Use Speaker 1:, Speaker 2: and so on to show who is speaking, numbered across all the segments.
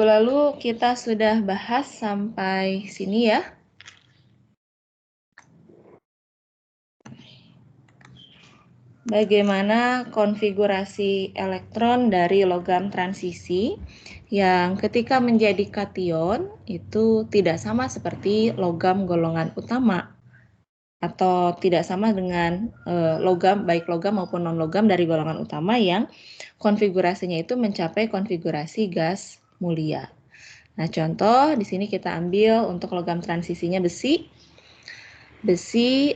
Speaker 1: lalu kita sudah bahas sampai sini ya. Bagaimana konfigurasi elektron dari logam transisi yang ketika menjadi kation itu tidak sama seperti logam golongan utama atau tidak sama dengan logam, baik logam maupun non-logam dari golongan utama yang konfigurasinya itu mencapai konfigurasi gas mulia. Nah, contoh di sini kita ambil untuk logam transisinya besi. Besi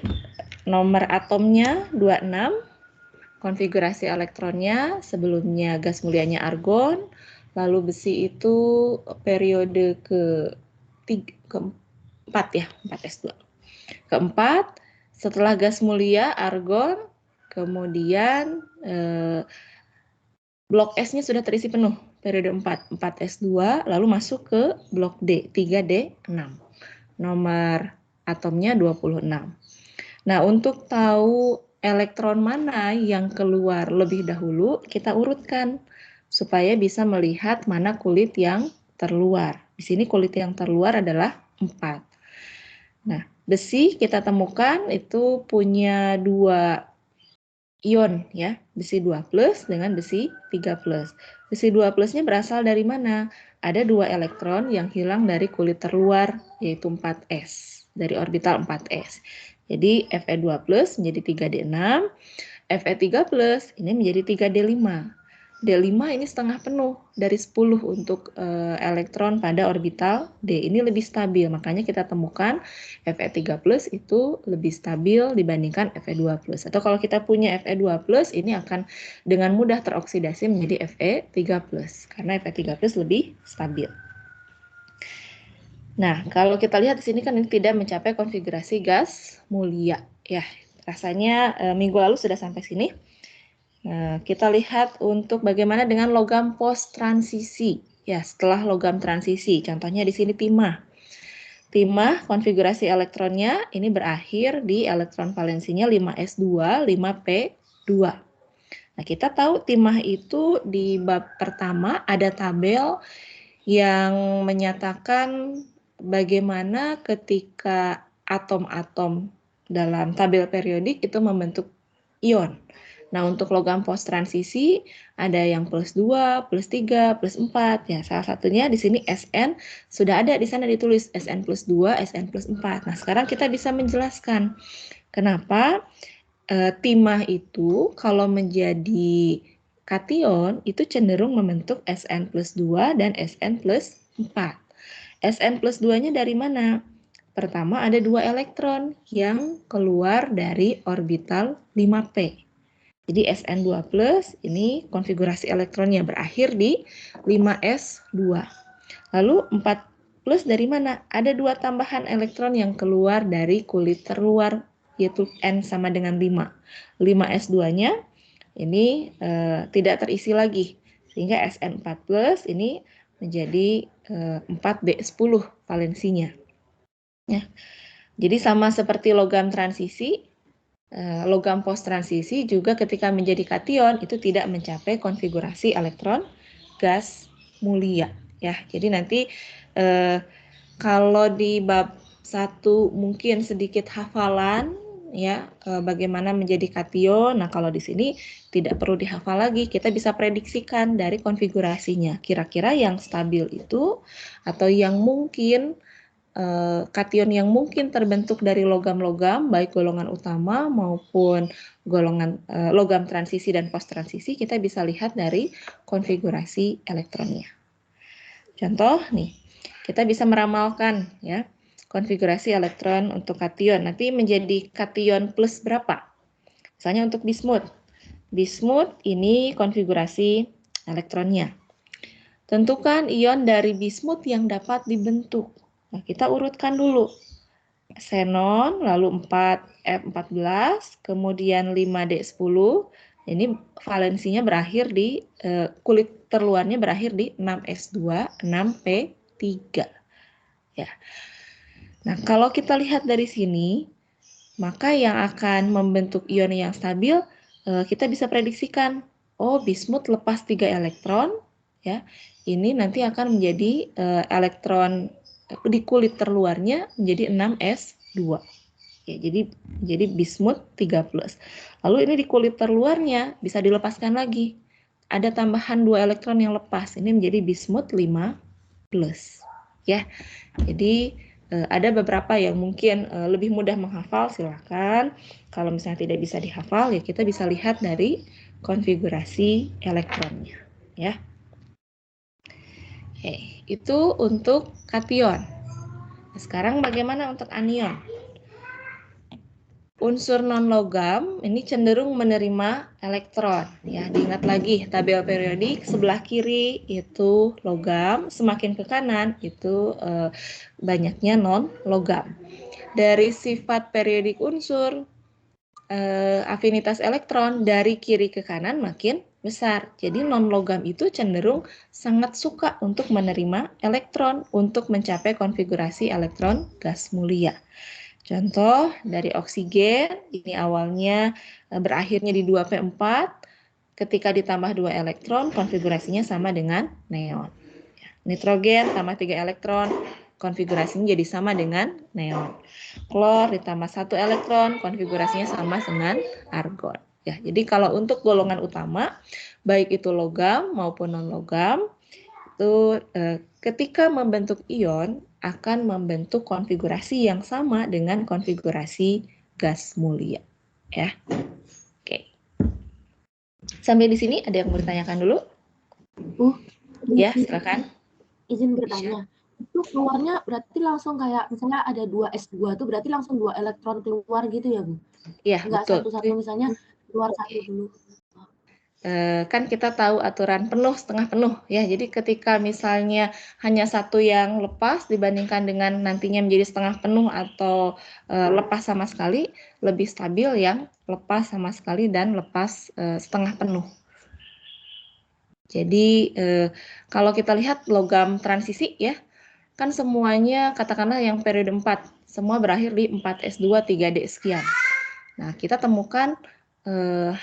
Speaker 1: nomor atomnya 26, konfigurasi elektronnya sebelumnya gas mulianya argon, lalu besi itu periode keempat ya, 4s2. Keempat, setelah gas mulia argon, kemudian blok S-nya sudah terisi penuh, periode 4, 4s2, lalu masuk ke blok D, 3d6. Nomor atomnya 26. Nah, untuk tahu elektron mana yang keluar lebih dahulu, kita urutkan supaya bisa melihat mana kulit yang terluar. Di sini kulit yang terluar adalah 4. Nah, besi kita temukan itu punya 2 ion ya, besi 2+ dengan besi 3+. Besi 2+-nya berasal dari mana? Ada 2 elektron yang hilang dari kulit terluar, yaitu 4s, dari orbital 4s. Jadi Fe2+ menjadi 3d6, Fe3+ ini menjadi 3d5. D5 ini setengah penuh dari 10 untuk elektron pada orbital D. Ini lebih stabil, makanya kita temukan Fe3+ itu lebih stabil dibandingkan Fe2+. Atau kalau kita punya Fe2+, ini akan dengan mudah teroksidasi menjadi Fe3+, karena Fe3+ lebih stabil. Nah, kalau kita lihat di sini kan ini tidak mencapai konfigurasi gas mulia. Ya, rasanya minggu lalu sudah sampai sini. Kita lihat untuk bagaimana dengan logam post transisi. Ya, setelah logam transisi, contohnya di sini timah. Timah konfigurasi elektronnya ini berakhir di elektron valensinya 5s2, 5p2. Nah, kita tahu timah itu di bab pertama ada tabel yang menyatakan bagaimana ketika atom-atom dalam tabel periodik itu membentuk ion. Nah, untuk logam post transisi ada yang +2, +3, +4 ya. Salah satunya di sini Sn sudah ada di sana ditulis Sn+2, Sn+4. Nah, sekarang kita bisa menjelaskan kenapa timah itu kalau menjadi kation itu cenderung membentuk Sn+2 dan Sn+4. Sn+2-nya dari mana? Pertama ada 2 elektron yang keluar dari orbital 5p. Jadi Sn2+ ini konfigurasi elektronnya berakhir di 5s2. Lalu 4+ dari mana? Ada 2 tambahan elektron yang keluar dari kulit terluar, yaitu N sama dengan 5. 5s2-nya ini tidak terisi lagi, sehingga Sn4+ ini menjadi 4d10 valensinya. Ya. Jadi sama seperti logam transisi, logam post transisi juga ketika menjadi kation itu tidak mencapai konfigurasi elektron gas mulia ya. Jadi nanti kalau di bab 1 mungkin sedikit hafalan ya bagaimana menjadi kation. Nah, kalau di sini tidak perlu dihafal lagi, kita bisa prediksikan dari konfigurasinya. Kira-kira yang stabil itu atau yang mungkin kation yang mungkin terbentuk dari logam-logam baik golongan utama maupun golongan logam transisi dan post transisi, kita bisa lihat dari konfigurasi elektronnya. Contoh nih, kita bisa meramalkan ya konfigurasi elektron untuk kation. Nanti menjadi kation plus berapa? Misalnya untuk bismut. Bismut ini konfigurasi elektronnya. Tentukan ion dari bismut yang dapat dibentuk. Nah, kita urutkan dulu. Xenon, lalu 4F14, kemudian 5D10. Ini valensinya berakhir di, kulit terluarnya berakhir di 6S2, 6P3. Ya. Nah, kalau kita lihat dari sini, maka yang akan membentuk ion yang stabil, kita bisa prediksikan, oh bismut lepas 3 elektron, ya. Ini nanti akan menjadi elektron di kulit terluarnya menjadi 6s2. Ya, jadi bismut 3+. Lalu ini di kulit terluarnya bisa dilepaskan lagi. Ada tambahan 2 elektron yang lepas. Ini menjadi bismut 5+. Ya. Jadi ada beberapa yang mungkin lebih mudah menghafal, silakan. Kalau misalnya tidak bisa dihafal, ya kita bisa lihat dari konfigurasi elektronnya, ya. Oke, itu untuk kation. Nah, sekarang bagaimana untuk anion? Unsur non-logam ini cenderung menerima elektron. Ya, diingat lagi tabel periodik sebelah kiri itu logam, semakin ke kanan itu banyaknya non-logam. Dari sifat periodik unsur, afinitas elektron dari kiri ke kanan makin besar. Jadi non-logam itu cenderung sangat suka untuk menerima elektron untuk mencapai konfigurasi elektron gas mulia. Contoh dari oksigen, ini awalnya berakhirnya di 2p4, ketika ditambah 2 elektron, konfigurasinya sama dengan neon. Nitrogen tambah 3 elektron, konfigurasinya jadi sama dengan neon. Klor ditambah 1 elektron, konfigurasinya sama dengan argon. Ya, jadi kalau untuk golongan utama, baik itu logam maupun non-logam, itu ketika membentuk ion akan membentuk konfigurasi yang sama dengan konfigurasi gas mulia, ya. Oke. Sampai di sini ada yang mau ditanyakan dulu? Ya, silakan.
Speaker 2: Izin bertanya. Itu keluarnya berarti langsung kayak misalnya ada 2s2 tuh berarti langsung 2 elektron keluar gitu ya, Bu?
Speaker 1: Iya,
Speaker 2: Enggak
Speaker 1: betul.
Speaker 2: satu-satu misalnya keluar satu dulu.
Speaker 1: Kan kita tahu aturan penuh setengah penuh ya. Jadi ketika misalnya hanya satu yang lepas dibandingkan dengan nantinya menjadi setengah penuh atau lepas sama sekali, lebih stabil yang lepas sama sekali dan lepas setengah penuh. Jadi kalau kita lihat logam transisi ya, kan semuanya katakanlah yang periode 4, semua berakhir di 4s2 3d sekian. Nah, kita temukan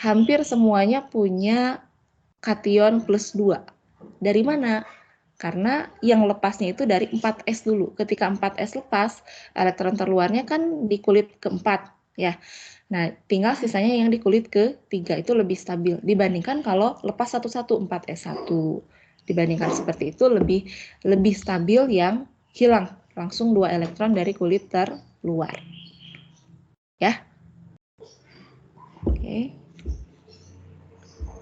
Speaker 1: hampir semuanya punya kation plus 2. Dari mana? Karena yang lepasnya itu dari 4s dulu. Ketika 4s lepas, elektron terluarnya kan di kulit keempat, ya. Nah, tinggal sisanya yang di kulit ketiga itu lebih stabil dibandingkan kalau lepas satu-satu 4s1. Dibandingkan seperti itu lebih stabil yang hilang langsung 2 elektron dari kulit terluar. Ya. Oke.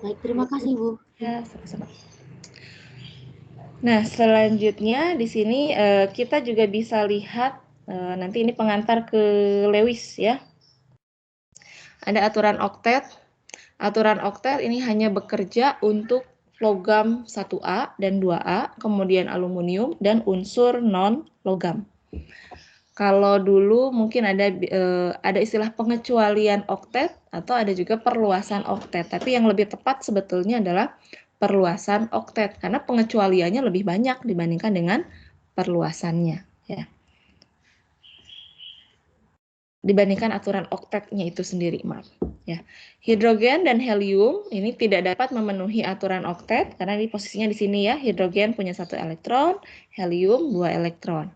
Speaker 2: Baik, terima kasih, Bu.
Speaker 1: Ya, sama-sama. Nah, selanjutnya di sini kita juga bisa lihat nanti ini pengantar ke Lewis ya. Ada aturan oktet. Aturan oktet ini hanya bekerja untuk logam 1A dan 2A, kemudian aluminium dan unsur non-logam. Kalau dulu mungkin ada istilah pengecualian oktet atau ada juga perluasan oktet. Tapi yang lebih tepat sebetulnya adalah perluasan oktet karena pengecualiannya lebih banyak dibandingkan dengan perluasannya, ya. Dibandingkan aturan oktetnya itu sendiri, maaf. Ya. Hidrogen dan helium ini tidak dapat memenuhi aturan oktet karena di posisinya di sini ya, hidrogen punya 1 elektron, helium 2 elektron.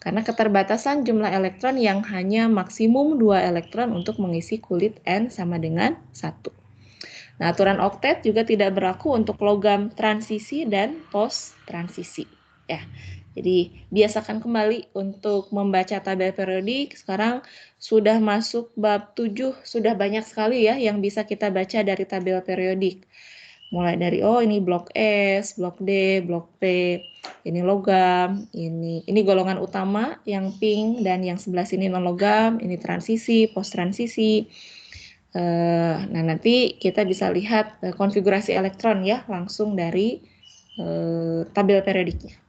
Speaker 1: Karena keterbatasan jumlah elektron yang hanya maksimum 2 elektron untuk mengisi kulit N sama dengan 1. Nah, aturan oktet juga tidak berlaku untuk logam transisi dan post transisi. Ya, jadi biasakan kembali untuk membaca tabel periodik. Sekarang sudah masuk bab 7, sudah banyak sekali ya yang bisa kita baca dari tabel periodik. Mulai dari ini blok S, blok D, blok P, ini logam, ini golongan utama yang pink dan yang sebelah sini non logam, ini transisi, post transisi. Nah, nanti kita bisa lihat konfigurasi elektron ya langsung dari tabel periodiknya.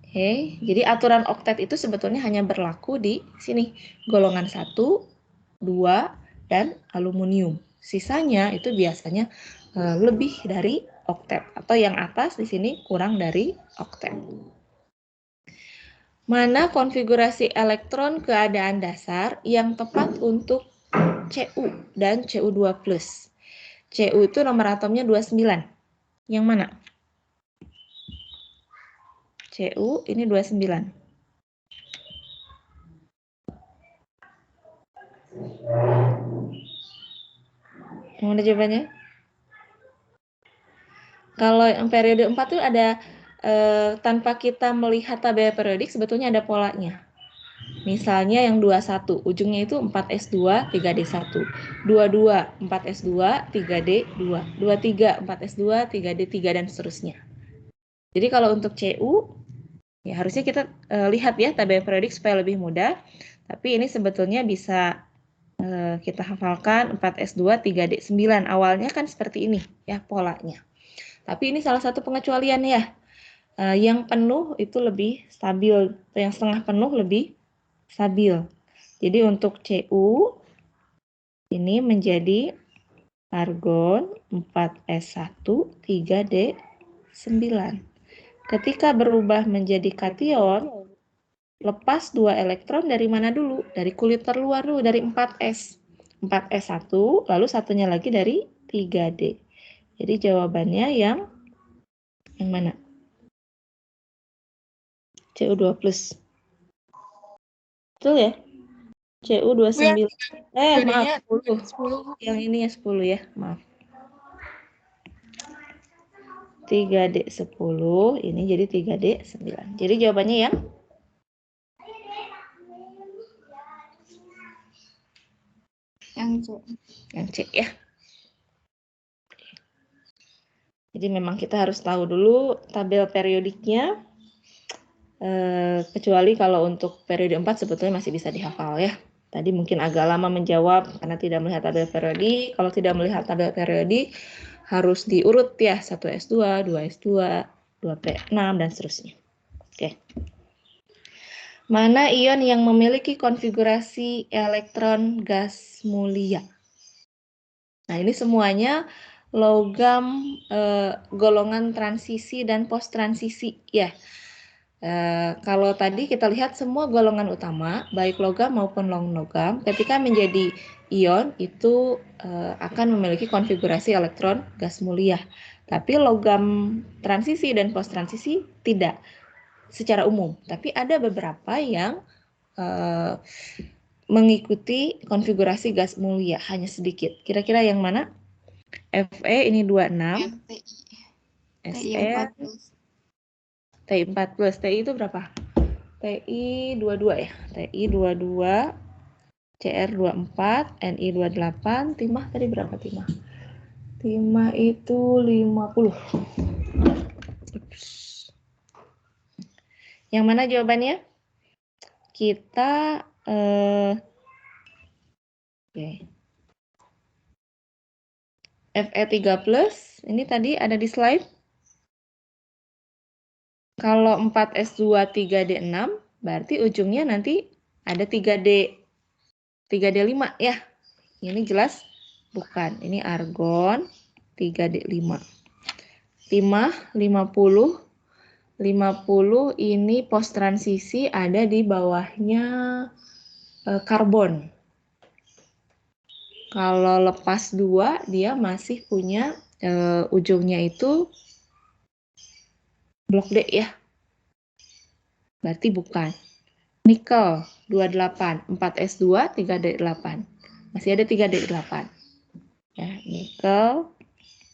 Speaker 1: Oke, jadi aturan oktet itu sebetulnya hanya berlaku di sini golongan 1, 2, dan aluminium. Sisanya itu biasanya lebih dari oktet atau yang atas di sini kurang dari oktet. Mana konfigurasi elektron keadaan dasar yang tepat untuk Cu dan Cu2+. Cu itu nomor atomnya 29. Yang mana? Cu ini 29. Yang mana jawabannya? Kalau yang periode 4 itu ada tanpa kita melihat tabel periodik sebetulnya ada polanya. Misalnya yang 21, ujungnya itu 4S2, 3D1. 22, 4S2, 3D2. 23, 4S2, 3D3, dan seterusnya. Jadi kalau untuk CU, ya harusnya kita lihat ya tabel periodik supaya lebih mudah. Tapi ini sebetulnya bisa kita hafalkan 4S2, 3D9. Awalnya kan seperti ini ya polanya. Tapi ini salah satu pengecualian ya. Yang penuh itu lebih stabil, yang setengah penuh lebih stabil. Jadi untuk Cu ini menjadi argon 4S1 3D9. Ketika berubah menjadi kation, lepas 2 elektron dari mana dulu? Dari kulit terluar dulu, dari 4S. 4S1, lalu satunya lagi dari 3D. Jadi jawabannya yang mana? Cu2+. Betul ya? Cu29. Maaf, 10. Yang ini ya 10 ya, maaf. 3D10, ini jadi 3D9. Jadi jawabannya yang?
Speaker 3: Yang C.
Speaker 1: Yang C ya. Jadi memang kita harus tahu dulu tabel periodiknya. Kecuali kalau untuk periode 4 sebetulnya masih bisa dihafal ya. Tadi mungkin agak lama menjawab karena tidak melihat tabel periodik. Kalau tidak melihat tabel periodik harus diurut ya, 1S2, 2S2, 2P6 dan seterusnya. Oke. Mana ion yang memiliki konfigurasi elektron gas mulia? Nah, ini semuanya logam golongan transisi dan post transisi ya. Kalau tadi kita lihat semua golongan utama, baik logam maupun non-logam, ketika menjadi ion itu akan memiliki konfigurasi elektron gas mulia. Tapi logam transisi dan post transisi tidak secara umum. Tapi ada beberapa yang mengikuti konfigurasi gas mulia, hanya sedikit. Kira-kira yang mana? Fe ini 26.
Speaker 3: TI 4+.
Speaker 1: TI 4+. TI itu berapa? TI 22 ya. TI 22, CR 24, NI 28, timah tadi berapa timah? Timah itu 50. Yang mana jawabannya? Kita Fe3+, ini tadi ada di slide. Kalau 4S2 3D6, berarti ujungnya nanti ada 3D5 ya. Ini jelas bukan. Ini argon 3D5. Timah 50. 50 ini post transisi ada di bawahnya karbon. Kalau lepas 2 dia masih punya ujungnya itu blok D ya. Berarti bukan. Nikel 28, 4S2, 3D8. Masih ada 3D8. Ya, nikel,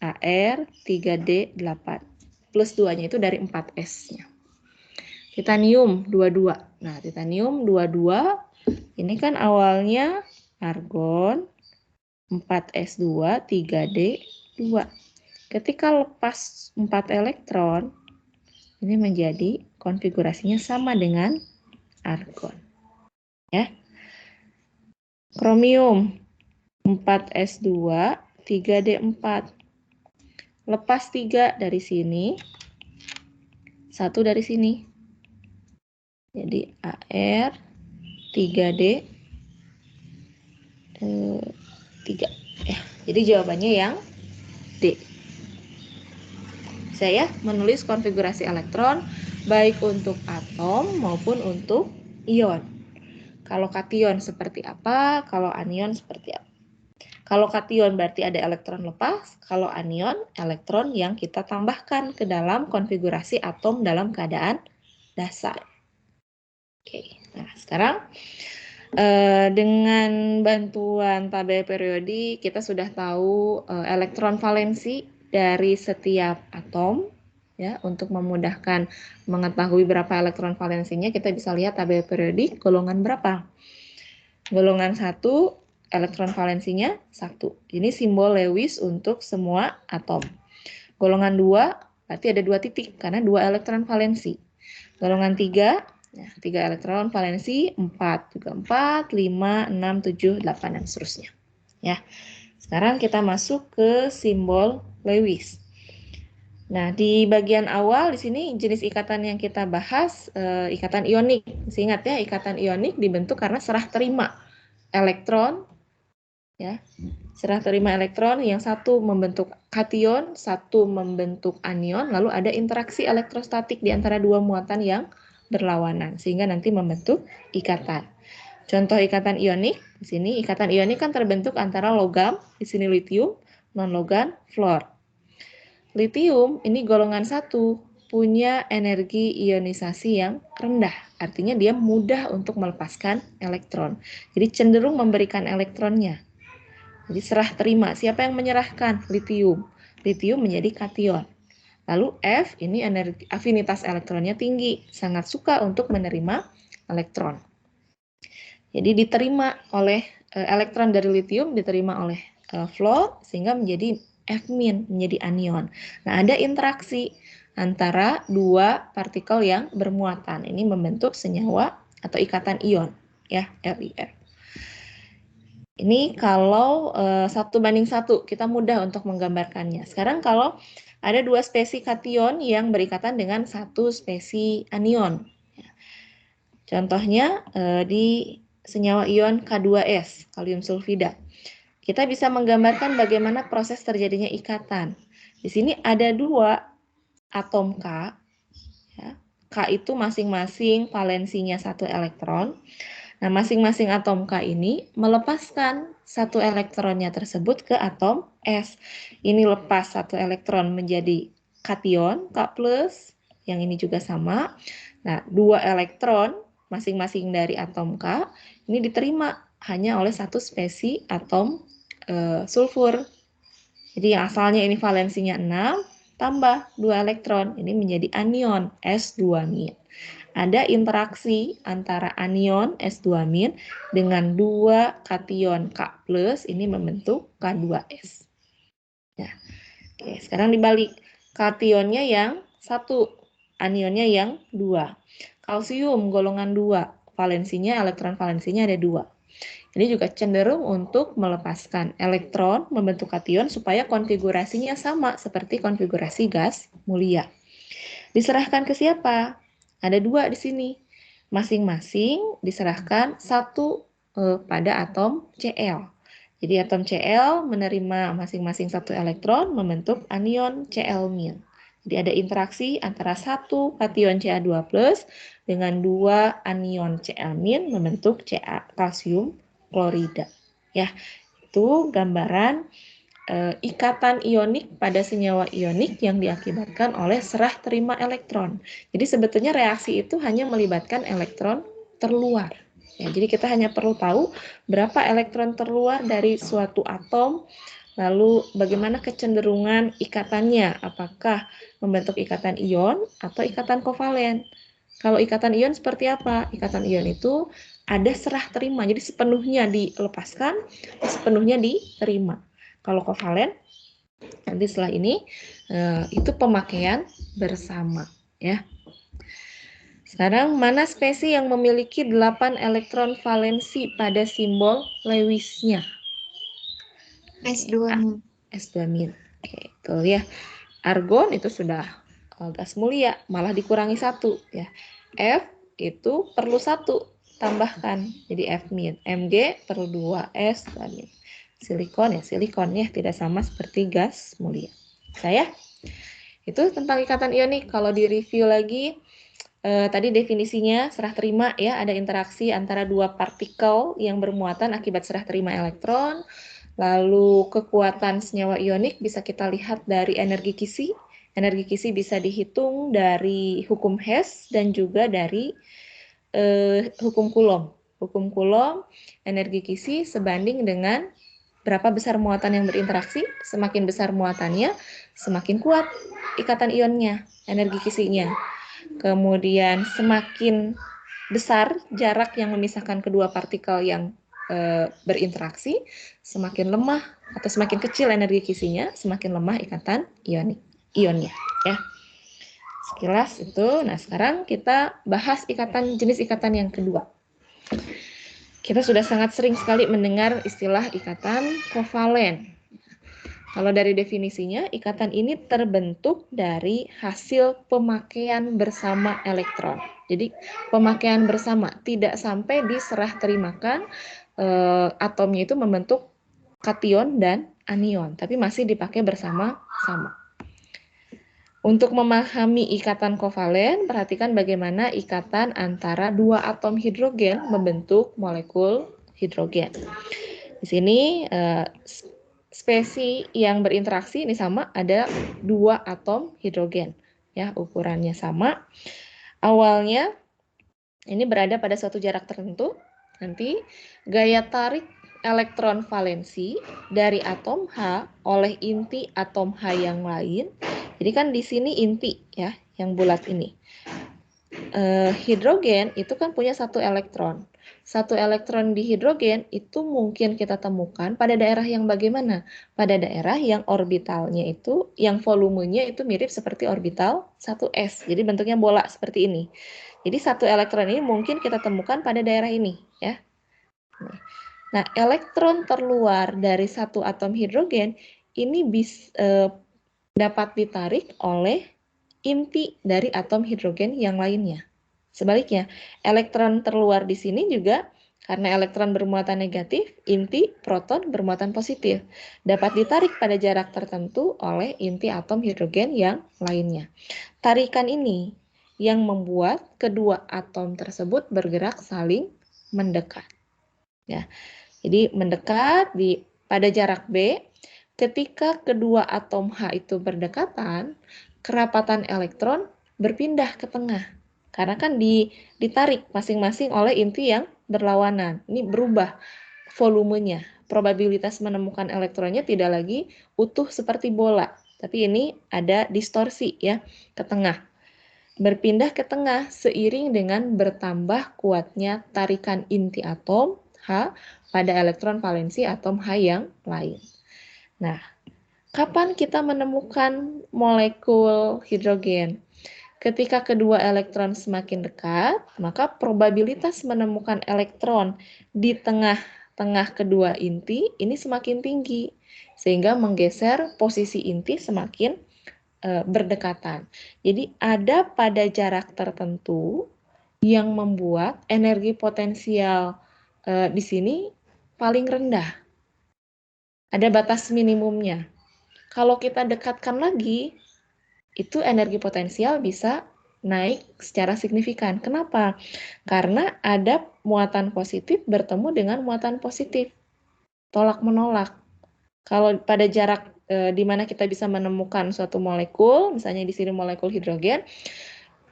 Speaker 1: Ar, 3D8. Plus 2-nya itu dari 4S-nya. Titanium 22. Nah, titanium 22 ini kan awalnya argon 4S2, 3D2. Ketika lepas 4 elektron, ini menjadi konfigurasinya sama dengan argon. Ya. Kromium 4S2, 3D4. Lepas 3 dari sini, 1 dari sini. Jadi Ar 3D 3 ya. Jadi jawabannya yang D. Saya menulis konfigurasi elektron baik untuk atom maupun untuk ion. Kalau kation seperti apa, kalau anion seperti apa. Kalau kation berarti ada elektron lepas, kalau anion elektron yang kita tambahkan ke dalam konfigurasi atom dalam keadaan dasar. Oke, nah sekarang dengan bantuan tabel periodik kita sudah tahu elektron valensi dari setiap atom. Ya, untuk memudahkan mengetahui berapa elektron valensinya, kita bisa lihat tabel periodik golongan berapa. Golongan 1, elektron valensinya 1. Ini simbol Lewis untuk semua atom. Golongan 2, berarti ada 2 titik, karena 2 elektron valensi. Golongan 3, nah, 3 elektron valensi, 4, juga 4, 5, 6, 7, 8, dan seterusnya. Ya. Sekarang kita masuk ke simbol Lewis. Nah, di bagian awal di sini jenis ikatan yang kita bahas ikatan ionik. Masih ingat ya, ikatan ionik dibentuk karena serah terima elektron, ya, serah terima elektron yang satu membentuk kation, satu membentuk anion, lalu ada interaksi elektrostatik di antara dua muatan yang berlawanan sehingga nanti membentuk ikatan. Contoh ikatan ionik di sini, ikatan ionik kan terbentuk antara logam, di sini litium, non-logam, fluor. Litium ini golongan 1, punya energi ionisasi yang rendah. Artinya dia mudah untuk melepaskan elektron. Jadi cenderung memberikan elektronnya. Jadi serah terima. Siapa yang menyerahkan? Litium. Litium menjadi kation. Lalu F ini energi afinitas elektronnya tinggi. Sangat suka untuk menerima elektron. Jadi diterima oleh elektron dari litium diterima oleh fluor sehingga menjadi F-, menjadi anion. Nah, ada interaksi antara dua partikel yang bermuatan. Ini membentuk senyawa atau ikatan ion, ya, LIF. Ini kalau 1:1, kita mudah untuk menggambarkannya. Sekarang kalau ada 2 spesi kation yang berikatan dengan 1 spesi anion. Contohnya di senyawa ion K2S, kalium sulfida. Kita bisa menggambarkan bagaimana proses terjadinya ikatan. Di sini ada 2 atom K. Ya. K itu masing-masing valensinya 1 elektron. Nah, masing-masing atom K ini melepaskan 1 elektronnya tersebut ke atom S. Ini lepas 1 elektron menjadi kation, K+, yang ini juga sama. Nah, 2 elektron masing-masing dari atom K ini diterima hanya oleh 1 spesi atom sulfur. Jadi yang asalnya ini valensinya 6, tambah 2 elektron, ini menjadi anion S2-. Ada interaksi antara anion S2- dengan 2 kation K+, ini membentuk K2S. Ya. Oke, sekarang dibalik. Kationnya yang 1, anionnya yang 2. Kalsium golongan 2, valensinya, elektron valensinya ada 2. Ini juga cenderung untuk melepaskan elektron, membentuk kation supaya konfigurasinya sama seperti konfigurasi gas mulia. Diserahkan ke siapa? Ada 2 di sini. Masing-masing diserahkan 1 pada atom Cl. Jadi atom Cl menerima masing-masing 1 elektron membentuk anion Cl-. Jadi ada interaksi antara 1 kation Ca2+ dengan 2 anion Cl- membentuk Ca kalsium klorida. Ya, itu gambaran ikatan ionik pada senyawa ionik yang diakibatkan oleh serah terima elektron. Jadi sebetulnya reaksi itu hanya melibatkan elektron terluar. Ya, jadi kita hanya perlu tahu berapa elektron terluar dari suatu atom, lalu bagaimana kecenderungan ikatannya, apakah membentuk ikatan ion atau ikatan kovalen. Kalau ikatan ion seperti apa? Ikatan ion itu ada serah terima, jadi sepenuhnya dilepaskan, sepenuhnya diterima. Kalau kovalen, nanti setelah ini itu pemakaian bersama, ya. Sekarang mana spesi yang memiliki 8 elektron valensi pada simbol Lewisnya?
Speaker 3: S2-.
Speaker 1: S2-. Oke, itu ya. Argon itu sudah gas mulia, malah dikurangi 1 ya. F itu perlu 1, tambahkan jadi F-. Mg perlu 2, S2-. Silikon ya tidak sama seperti gas mulia. Saya itu tentang ikatan ionik. Kalau di review lagi tadi definisinya serah terima ya, ada interaksi antara 2 partikel yang bermuatan akibat serah terima elektron. Lalu kekuatan senyawa ionik bisa kita lihat dari energi Kisi. Energi Kisi bisa dihitung dari hukum Hess dan juga dari hukum Coulomb. Hukum Coulomb, energi Kisi sebanding dengan berapa besar muatan yang berinteraksi. Semakin besar muatannya, semakin kuat ikatan ionnya, energi Kisinya. Kemudian semakin besar jarak yang memisahkan kedua partikel yang berinteraksi, semakin lemah atau semakin kecil energi Kisinya, semakin lemah ikatan ionnya. Ya. Sekilas itu. Nah, sekarang kita bahas jenis ikatan yang kedua. Kita sudah sangat sering sekali mendengar istilah ikatan kovalen. Kalau dari definisinya, ikatan ini terbentuk dari hasil pemakaian bersama elektron. Jadi pemakaian bersama, tidak sampai diserah terimakan atomnya itu membentuk kation dan anion, tapi masih dipakai bersama-sama. Untuk memahami ikatan kovalen, perhatikan bagaimana ikatan antara dua atom hidrogen membentuk molekul hidrogen. Di sini spesi yang berinteraksi ini sama, ada dua atom hidrogen, ya, ukurannya sama. Awalnya ini berada pada suatu jarak tertentu. Nanti gaya tarik elektron valensi dari atom H oleh inti atom H yang lain. Jadi kan di sini inti, ya, yang bulat ini. Hidrogen itu kan punya satu elektron. Satu elektron di hidrogen itu mungkin kita temukan pada daerah yang bagaimana? Pada daerah yang orbitalnya itu, yang volumenya itu mirip seperti orbital 1s. Jadi bentuknya bola seperti ini. Jadi satu elektron ini mungkin kita temukan pada daerah ini, ya. Nah, elektron terluar dari satu atom hidrogen ini dapat ditarik oleh inti dari atom hidrogen yang lainnya. Sebaliknya, elektron terluar di sini juga karena elektron bermuatan negatif, inti proton bermuatan positif. Dapat ditarik pada jarak tertentu oleh inti atom hidrogen yang lainnya. Tarikan ini yang membuat kedua atom tersebut bergerak saling mendekat. Ya. Jadi mendekat pada jarak B, ketika kedua atom H itu berdekatan, kerapatan elektron berpindah ke tengah. Karena kan ditarik masing-masing oleh inti yang berlawanan. Ini berubah volumenya. Probabilitas menemukan elektronnya tidak lagi utuh seperti bola, tapi ini ada distorsi, ya, ke tengah. Berpindah ke tengah seiring dengan bertambah kuatnya tarikan inti atom H pada elektron valensi atom H yang lain. Nah, kapan kita menemukan molekul hidrogen? Ketika kedua elektron semakin dekat, maka probabilitas menemukan elektron di tengah-tengah kedua inti ini semakin tinggi, sehingga menggeser posisi inti semakin berdekatan. Jadi ada pada jarak tertentu yang membuat energi potensial di sini paling rendah. Ada batas minimumnya. Kalau kita dekatkan lagi, itu energi potensial bisa naik secara signifikan. Kenapa? Karena ada muatan positif bertemu dengan muatan positif. Tolak-menolak. Kalau pada jarak di mana kita bisa menemukan suatu molekul, misalnya di sini molekul hidrogen,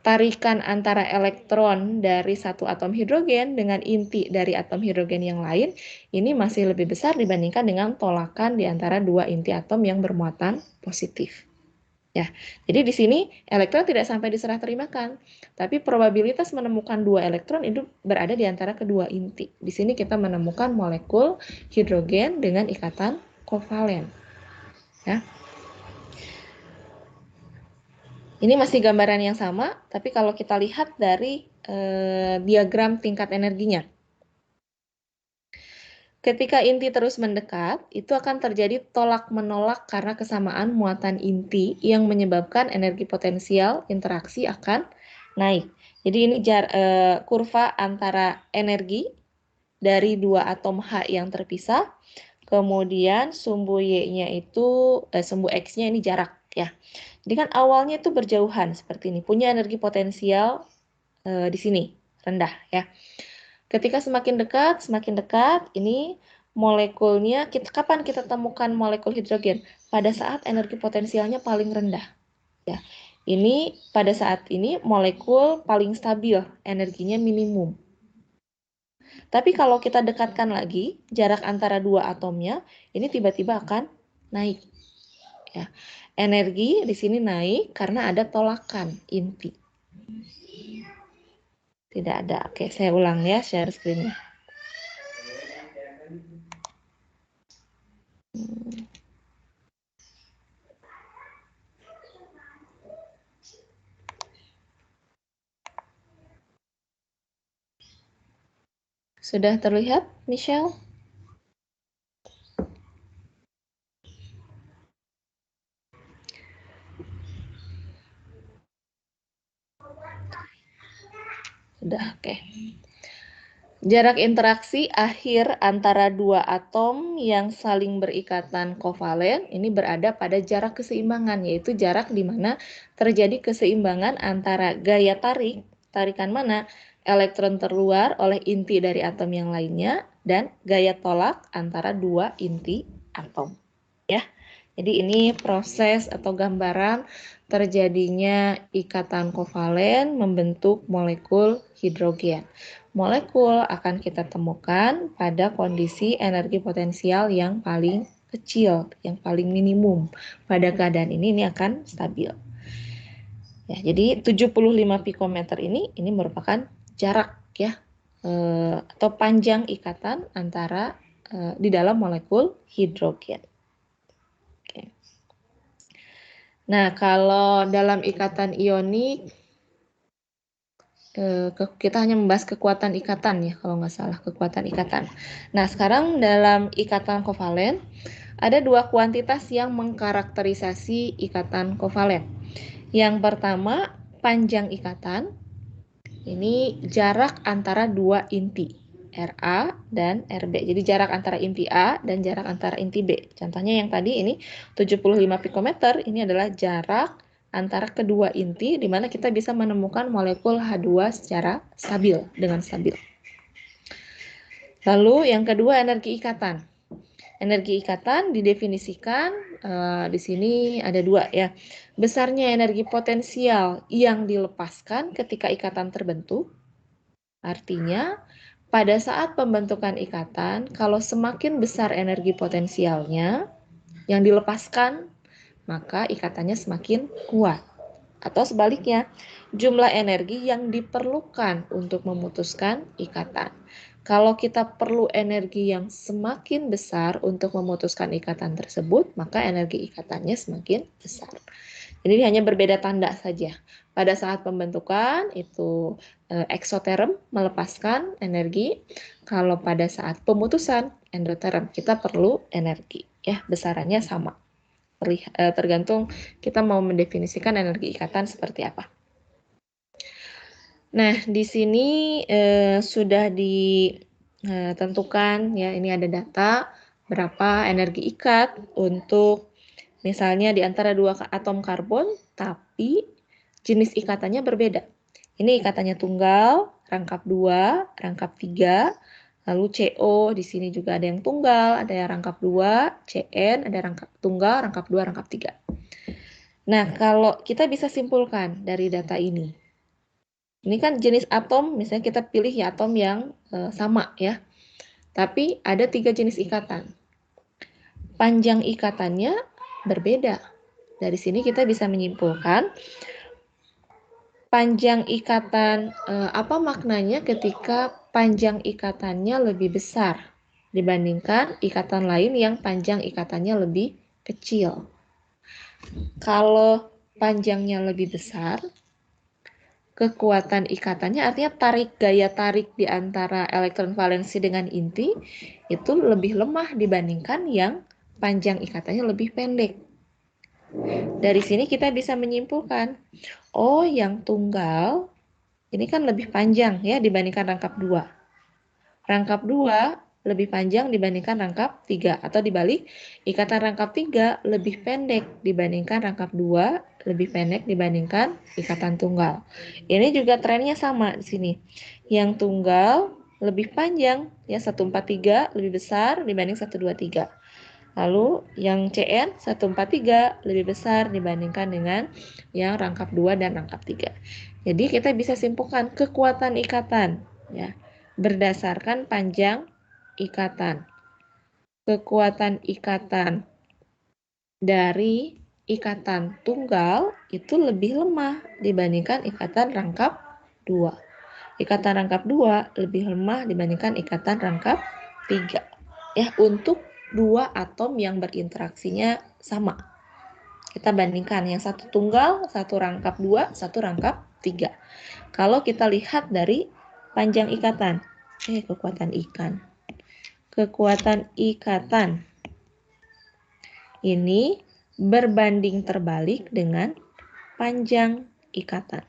Speaker 1: tarikan antara elektron dari satu atom hidrogen dengan inti dari atom hidrogen yang lain, ini masih lebih besar dibandingkan dengan tolakan di antara dua inti atom yang bermuatan positif. Ya, jadi di sini elektron tidak sampai diserah terimakan, tapi probabilitas menemukan dua elektron itu berada di antara kedua inti. Di sini kita menemukan molekul hidrogen dengan ikatan kovalen. Ya. Ini masih gambaran yang sama, tapi kalau kita lihat dari diagram tingkat energinya. Ketika inti terus mendekat, itu akan terjadi tolak-menolak karena kesamaan muatan inti yang menyebabkan energi potensial interaksi akan naik. Jadi ini kurva antara energi dari dua atom H yang terpisah, kemudian sumbu Y-nya itu, sumbu X-nya ini jarak, ya. Jadi kan awalnya itu berjauhan seperti ini, punya energi potensial di sini rendah, ya. Ketika semakin dekat, ini molekulnya, kapan kita temukan molekul hidrogen? Pada saat energi potensialnya paling rendah. Ya, ini pada saat ini molekul paling stabil, energinya minimum. Tapi kalau kita dekatkan lagi, jarak antara dua atomnya, ini tiba-tiba akan naik. Ya. Energi di sini naik karena ada tolakan inti. Tidak ada. Oke, saya ulang ya share screen-nya. Sudah terlihat, Michelle? Sudah, oke. Jarak interaksi akhir antara dua atom yang saling berikatan kovalen ini berada pada jarak keseimbangan, yaitu jarak di mana terjadi keseimbangan antara gaya tarik, tarikan mana elektron terluar oleh inti dari atom yang lainnya, dan gaya tolak antara dua inti atom. Ya, jadi ini proses atau gambaran terjadinya ikatan kovalen membentuk molekul hidrogen. Molekul akan kita temukan pada kondisi energi potensial yang paling kecil, yang paling minimum. Pada keadaan ini akan stabil. Ya, jadi 75 pikometer ini merupakan jarak ya atau panjang ikatan antara di dalam molekul hidrogen. Oke. Nah, kalau dalam ikatan ionik kita hanya membahas kekuatan ikatan ya, kalau nggak salah, kekuatan ikatan. Nah, sekarang dalam ikatan kovalen, ada dua kuantitas yang mengkarakterisasi ikatan kovalen. Yang pertama, panjang ikatan. Ini jarak antara dua inti, Ra dan Rb. Jadi jarak antara inti A dan jarak antara inti B. Contohnya yang tadi ini 75 pikometer, ini adalah jarak antara kedua inti di mana kita bisa menemukan molekul H2 secara stabil, dengan stabil. Lalu yang kedua energi ikatan. Energi ikatan didefinisikan di sini ada dua ya. Besarnya energi potensial yang dilepaskan ketika ikatan terbentuk. Artinya pada saat pembentukan ikatan, kalau semakin besar energi potensialnya yang dilepaskan, maka ikatannya semakin kuat. Atau sebaliknya, jumlah energi yang diperlukan untuk memutuskan ikatan. Kalau kita perlu energi yang semakin besar untuk memutuskan ikatan tersebut, maka energi ikatannya semakin besar. Jadi hanya berbeda tanda saja. Pada saat pembentukan itu eksoterm melepaskan energi, kalau pada saat pemutusan endoterm kita perlu energi, ya besarannya sama. Tergantung kita mau mendefinisikan energi ikatan seperti apa. Nah, di sini sudah ditentukan ya, ini ada data berapa energi ikat untuk misalnya di antara dua atom karbon, tapi jenis ikatannya berbeda. Ini ikatannya tunggal, rangkap 2, rangkap 3, lalu CO di sini juga ada yang tunggal, ada yang rangkap 2, CN ada rangkap tunggal, rangkap 2, rangkap 3. Nah, kalau kita bisa simpulkan dari data ini. Ini kan jenis atom, misalnya kita pilih ya atom yang sama ya. Tapi ada 3 jenis ikatan. Panjang ikatannya berbeda. Dari sini kita bisa menyimpulkan panjang ikatan, apa maknanya ketika panjang ikatannya lebih besar dibandingkan ikatan lain yang panjang ikatannya lebih kecil. Kalau panjangnya lebih besar, kekuatan ikatannya artinya gaya tarik di antara elektron valensi dengan inti itu lebih lemah dibandingkan yang panjang ikatannya lebih pendek. Dari sini kita bisa menyimpulkan, oh yang tunggal ini kan lebih panjang ya dibandingkan rangkap 2. Rangkap 2 lebih panjang dibandingkan rangkap 3. Atau dibalik, ikatan rangkap 3 lebih pendek dibandingkan rangkap 2, lebih pendek dibandingkan ikatan tunggal. Ini juga trennya sama di sini. Yang tunggal lebih panjang, ya 143 lebih besar dibanding 123. Lalu yang Cn 143 lebih besar dibandingkan dengan yang rangkap 2 dan rangkap 3. Jadi kita bisa simpulkan kekuatan ikatan ya berdasarkan panjang ikatan. Kekuatan ikatan dari ikatan tunggal itu lebih lemah dibandingkan ikatan rangkap 2. Ikatan rangkap 2 lebih lemah dibandingkan ikatan rangkap 3. Ya, untuk dua atom yang berinteraksinya sama. Kita bandingkan yang satu tunggal, satu rangkap 2, satu rangkap 3. Kalau kita lihat dari panjang ikatan, kekuatan ikan. Kekuatan ikatan ini berbanding terbalik dengan panjang ikatan.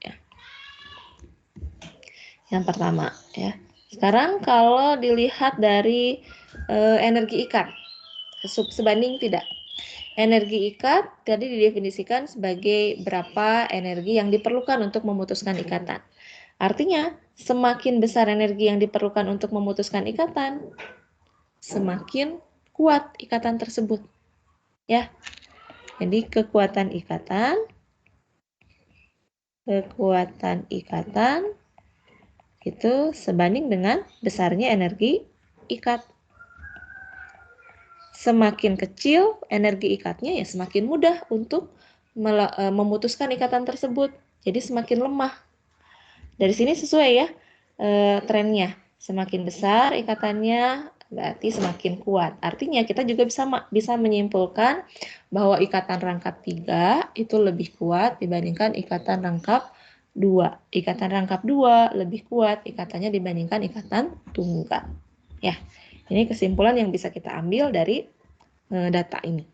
Speaker 1: Ya. Yang pertama ya. Sekarang kalau dilihat dari energi ikat, sebanding tidak. Energi ikat tadi didefinisikan sebagai berapa energi yang diperlukan untuk memutuskan ikatan. Artinya, semakin besar energi yang diperlukan untuk memutuskan ikatan, semakin kuat ikatan tersebut. Ya. Jadi kekuatan ikatan itu sebanding dengan besarnya energi ikat. Semakin kecil energi ikatnya ya semakin mudah untuk memutuskan ikatan tersebut. Jadi semakin lemah. Dari sini sesuai ya trennya. Semakin besar ikatannya berarti semakin kuat. Artinya kita juga bisa menyimpulkan bahwa ikatan rangkap 3 itu lebih kuat dibandingkan ikatan rangkap 2. Ikatan rangkap 2 lebih kuat ikatannya dibandingkan ikatan tunggal. Ya, ini kesimpulan yang bisa kita ambil dari data ini.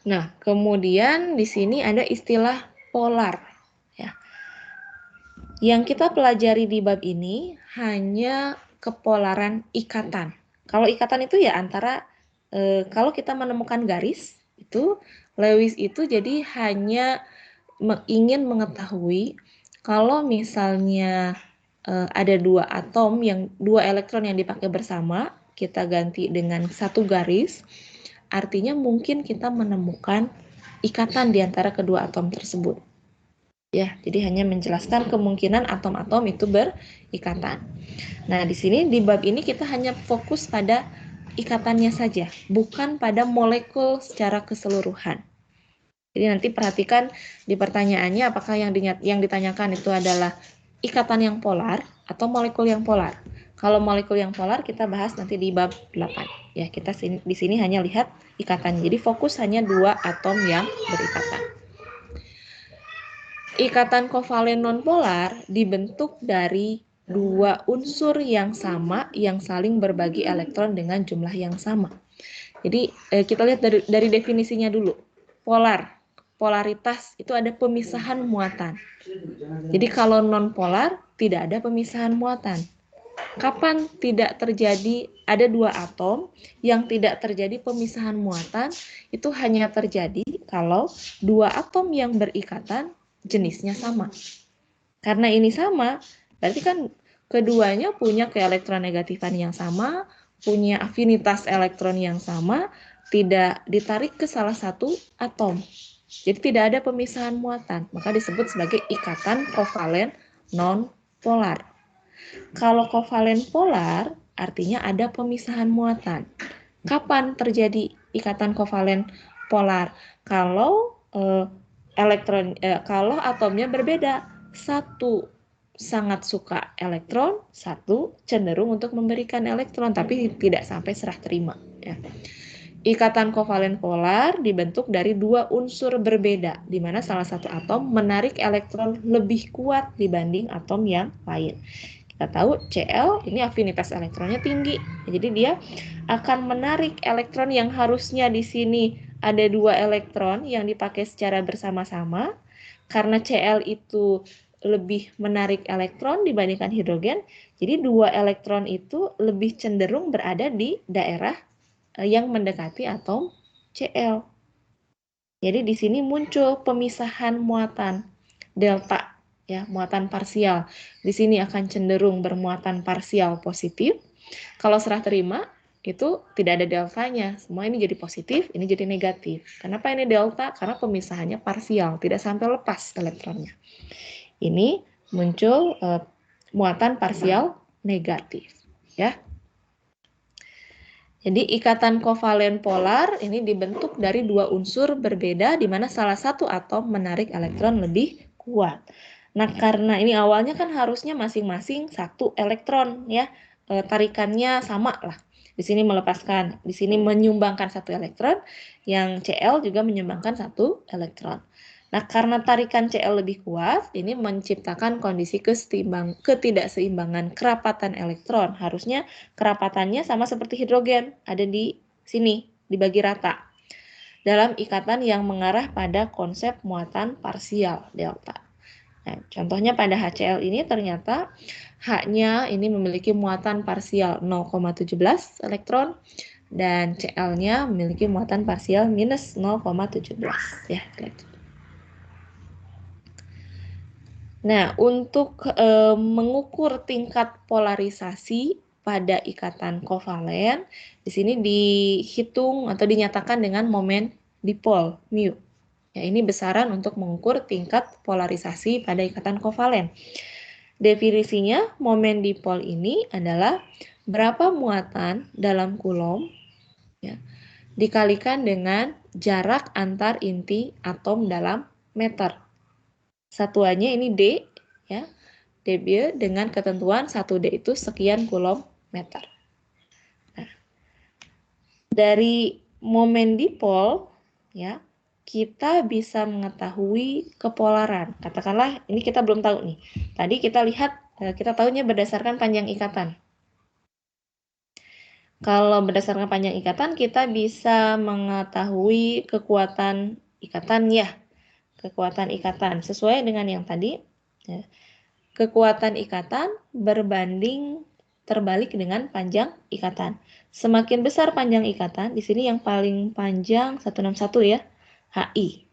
Speaker 1: Nah, kemudian di sini ada istilah polar. Ya. Yang kita pelajari di bab ini hanya kepolaran ikatan. Kalau ikatan itu ya antara, kalau kita menemukan garis, itu Lewis itu jadi hanya ingin mengetahui kalau misalnya ada dua atom, dua elektron yang dipakai bersama, kita ganti dengan satu garis, artinya mungkin kita menemukan ikatan di antara kedua atom tersebut. Ya, jadi hanya menjelaskan kemungkinan atom-atom itu berikatan. Nah, di sini di bab ini kita hanya fokus pada ikatannya saja, bukan pada molekul secara keseluruhan. Jadi nanti perhatikan di pertanyaannya apakah yang ditanyakan itu adalah ikatan yang polar atau molekul yang polar. Kalau molekul yang polar kita bahas nanti di bab 8. Ya, kita di sini hanya lihat ikatan. Jadi fokus hanya dua atom yang berikatan. Ikatan kovalen nonpolar dibentuk dari dua unsur yang sama yang saling berbagi elektron dengan jumlah yang sama. Jadi kita lihat dari definisinya dulu. Polaritas itu ada pemisahan muatan. Jadi kalau nonpolar tidak ada pemisahan muatan. Kapan tidak terjadi ada dua atom yang tidak terjadi pemisahan muatan, itu hanya terjadi kalau dua atom yang berikatan jenisnya sama. Karena ini sama, berarti kan keduanya punya keelektronegatifan yang sama, punya afinitas elektron yang sama, tidak ditarik ke salah satu atom. Jadi tidak ada pemisahan muatan, maka disebut sebagai ikatan kovalen non-polar. Kalau kovalen polar, artinya ada pemisahan muatan. Kapan terjadi ikatan kovalen polar? Kalau kalau atomnya berbeda, satu sangat suka elektron, satu cenderung untuk memberikan elektron, tapi tidak sampai serah terima. Ya. Ikatan kovalen polar dibentuk dari dua unsur berbeda, di mana salah satu atom menarik elektron lebih kuat dibanding atom yang lain. Kita tahu Cl ini afinitas elektronnya tinggi, jadi dia akan menarik elektron yang harusnya di sini ada dua elektron yang dipakai secara bersama-sama. Karena Cl itu lebih menarik elektron dibandingkan hidrogen, jadi dua elektron itu lebih cenderung berada di daerah yang mendekati atom Cl. Jadi di sini muncul pemisahan muatan delta, ya, muatan parsial. Di sini akan cenderung bermuatan parsial positif. Kalau serah terima itu tidak ada deltanya, semua ini jadi positif, ini jadi negatif. Kenapa ini delta? Karena pemisahannya parsial, tidak sampai lepas elektronnya. Ini muncul muatan parsial negatif, ya. Jadi ikatan kovalen polar ini dibentuk dari dua unsur berbeda di mana salah satu atom menarik elektron lebih kuat. Nah, karena ini awalnya kan harusnya masing-masing satu elektron, ya, tarikannya sama lah. Di sini melepaskan, di sini menyumbangkan satu elektron, yang Cl juga menyumbangkan satu elektron. Nah, karena tarikan Cl lebih kuat, ini menciptakan kondisi ketidakseimbangan kerapatan elektron. Harusnya kerapatannya sama seperti hidrogen, ada di sini, dibagi rata. Dalam ikatan yang mengarah pada konsep muatan parsial, delta. Nah, contohnya pada HCl ini ternyata H-nya ini memiliki muatan parsial 0,17 elektron, dan Cl-nya memiliki muatan parsial minus 0,17. Ya, nah, untuk mengukur tingkat polarisasi pada ikatan kovalen, di sini dihitung atau dinyatakan dengan momen dipol, mu. Ya, ini besaran untuk mengukur tingkat polarisasi pada ikatan kovalen. Definisinya, momen dipol ini adalah berapa muatan dalam coulomb, ya, dikalikan dengan jarak antar inti atom dalam meter. Satuannya ini D, ya, dB dengan ketentuan 1D itu sekian coulomb meter. Nah, dari momen dipol, ya, kita bisa mengetahui kepolaran. Katakanlah ini kita belum tahu nih. Tadi kita lihat, kita tahunya berdasarkan panjang ikatan. Kalau berdasarkan panjang ikatan, kita bisa mengetahui kekuatan ikatan, ya. Kekuatan ikatan sesuai dengan yang tadi, ya. Kekuatan ikatan berbanding terbalik dengan panjang ikatan. Semakin besar panjang ikatan, di sini yang paling panjang 161 ya, HI.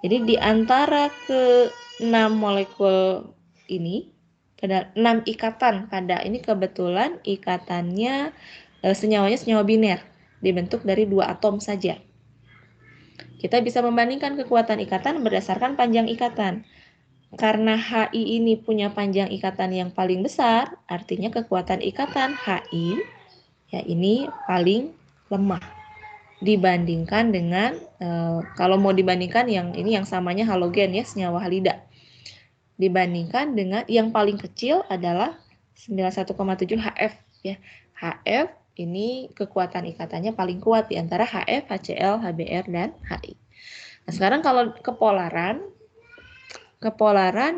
Speaker 1: Jadi di antara ke-6 molekul ini, pada 6 ikatan pada ini kebetulan ikatannya senyawanya senyawa biner, dibentuk dari 2 atom saja. Kita bisa membandingkan kekuatan ikatan berdasarkan panjang ikatan. Karena HI ini punya panjang ikatan yang paling besar, artinya kekuatan ikatan HI ya ini paling lemah dibandingkan dengan kalau mau dibandingkan yang ini yang samanya halogen ya, senyawa halida. Dibandingkan dengan yang paling kecil adalah 91,7 HF ya. HF ini kekuatan ikatannya paling kuat di antara HF, HCl, HBr dan HI. Nah, sekarang kalau kepolaran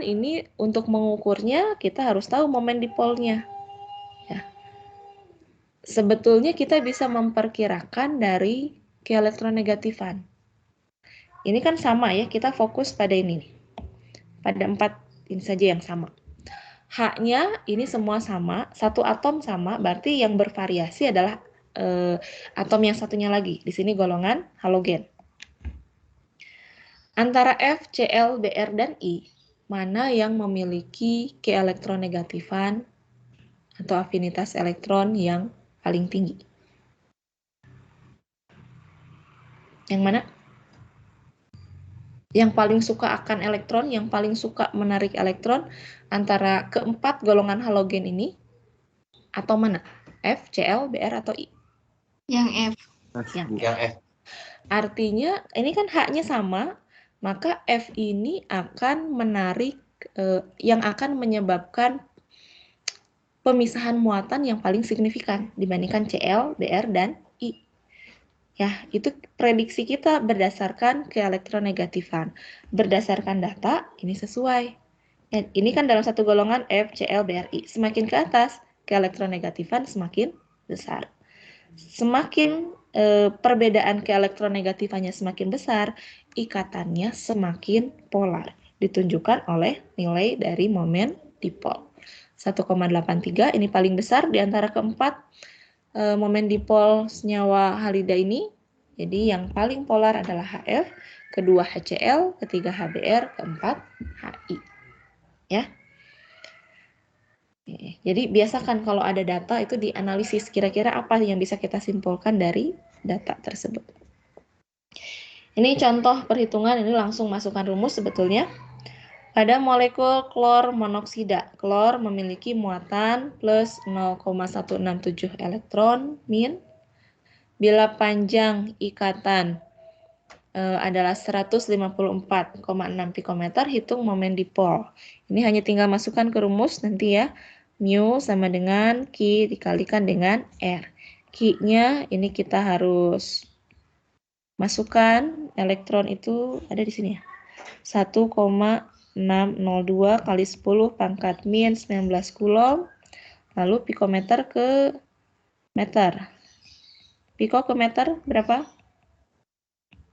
Speaker 1: ini untuk mengukurnya kita harus tahu momen dipolnya. Ya. Sebetulnya kita bisa memperkirakan dari keelektronegatifan. Ini kan sama ya, kita fokus pada ini. Pada 4 ini saja yang sama. H-nya ini semua sama, satu atom sama, berarti yang bervariasi adalah atom yang satunya lagi. Di sini golongan halogen. Antara F, Cl, Br, dan I, mana yang memiliki keelektronegatifan atau afinitas elektron yang paling tinggi? Yang mana? Yang paling suka akan elektron, yang paling suka menarik elektron antara keempat golongan halogen ini, atau mana? F, Cl, Br, atau I?
Speaker 3: Yang F.
Speaker 1: Yang F. Artinya ini kan H-nya sama, maka F ini akan menarik yang akan menyebabkan pemisahan muatan yang paling signifikan dibandingkan Cl, Br, dan I. Ya, itu prediksi kita berdasarkan keelektronegatifan. Berdasarkan data, ini sesuai. Ya, ini kan dalam satu golongan F, Cl, Br, I. Semakin ke atas, keelektronegatifan semakin besar. Semakin perbedaan keelektronegatifanya semakin besar, ikatannya semakin polar. Ditunjukkan oleh nilai dari momen dipol. 1,83 ini paling besar di antara keempat momen dipol senyawa halida ini, Jadi yang paling polar adalah HF, kedua HCl, ketiga HBr, keempat HI. Ya. Jadi biasakan kalau ada data itu dianalisis kira-kira apa yang bisa kita simpulkan dari data tersebut. Ini contoh perhitungan, ini langsung masukkan rumus sebetulnya. Pada molekul klor monoksida, klor memiliki muatan plus 0,167 elektron min. Bila panjang ikatan adalah 154,6 pikometer, hitung momen dipol. Ini hanya tinggal masukkan ke rumus nanti ya. Mu sama dengan Q dikalikan dengan R. Q-nya ini kita harus masukkan elektron itu ada di sini ya. 1,602 kali 10 pangkat min 19 coulomb. Lalu pikometer ke meter. Piko ke meter berapa?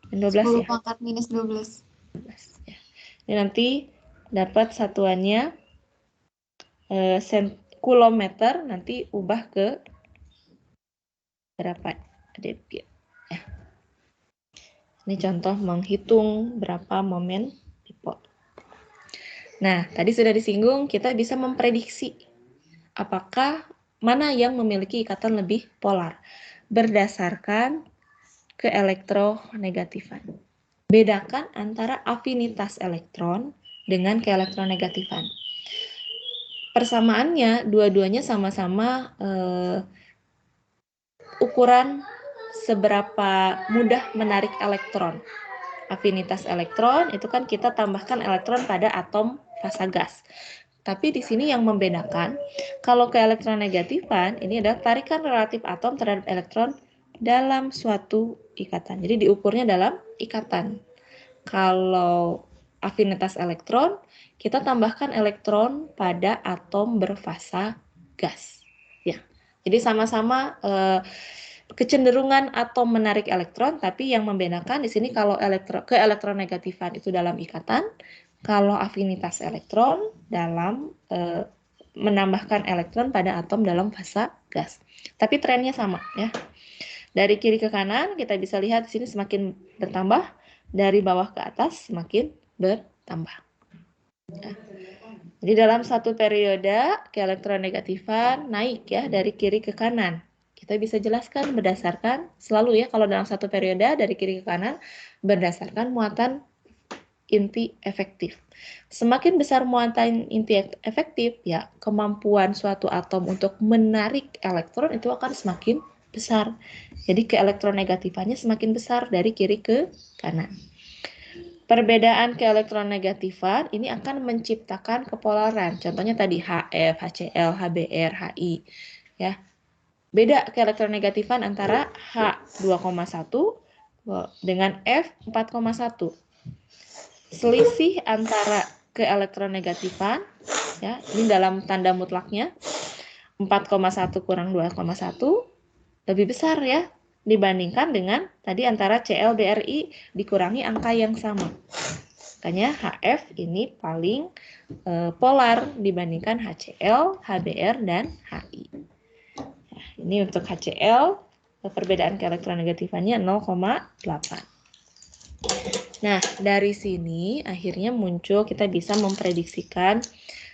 Speaker 1: 12
Speaker 3: 10
Speaker 1: ya?
Speaker 3: pangkat minus 12.
Speaker 1: Ya. Ini nanti dapat satuannya kulometer, nanti ubah ke berapa debit. Ya. Ini contoh menghitung berapa momen dipol. Nah, tadi sudah disinggung, kita bisa memprediksi apakah mana yang memiliki ikatan lebih polar berdasarkan keelektronegatifan. Bedakan antara afinitas elektron dengan keelektronegatifan. Persamaannya, dua-duanya sama-sama ukuran seberapa mudah menarik elektron. Afinitas elektron itu kan kita tambahkan elektron pada atom fasa gas. Tapi di sini yang membedakan, kalau keelektronegatifan ini adalah tarikan relatif atom terhadap elektron dalam suatu ikatan. Jadi diukurnya dalam ikatan. Kalau afinitas elektron, kita tambahkan elektron pada atom berfasa gas. Ya, jadi sama-sama kecenderungan atom menarik elektron, tapi yang membedakan di sini kalau keelektronegatifan itu dalam ikatan, kalau afinitas elektron dalam menambahkan elektron pada atom dalam fasa gas. Tapi trennya sama ya. Dari kiri ke kanan kita bisa lihat di sini semakin bertambah, dari bawah ke atas semakin bertambah. Ya. Jadi dalam satu periode keelektronegatifan naik ya dari kiri ke kanan. Kita bisa jelaskan berdasarkan selalu ya kalau dalam satu periode dari kiri ke kanan berdasarkan muatan inti efektif. Semakin besar muatan inti efektif ya kemampuan suatu atom untuk menarik elektron itu akan semakin besar. Jadi keelektronegatifannya semakin besar dari kiri ke kanan. Perbedaan keelektronegatifan ini akan menciptakan kepolaran. Contohnya tadi HF, HCl, HBr, HI. Ya. Beda keelektronegatifan antara H 2,1 dengan F 4,1. Selisih antara keelektronegatifan ya, ini dalam tanda mutlaknya 4,1 kurang 2,1 lebih besar ya dibandingkan dengan tadi antara Cl BRI dikurangi angka yang sama. Makanya HF ini paling polar dibandingkan HCl, HBr dan HI. Nah, ini untuk HCl perbedaan keelektronegatifannya 0,8. Nah, dari sini akhirnya muncul kita bisa memprediksikan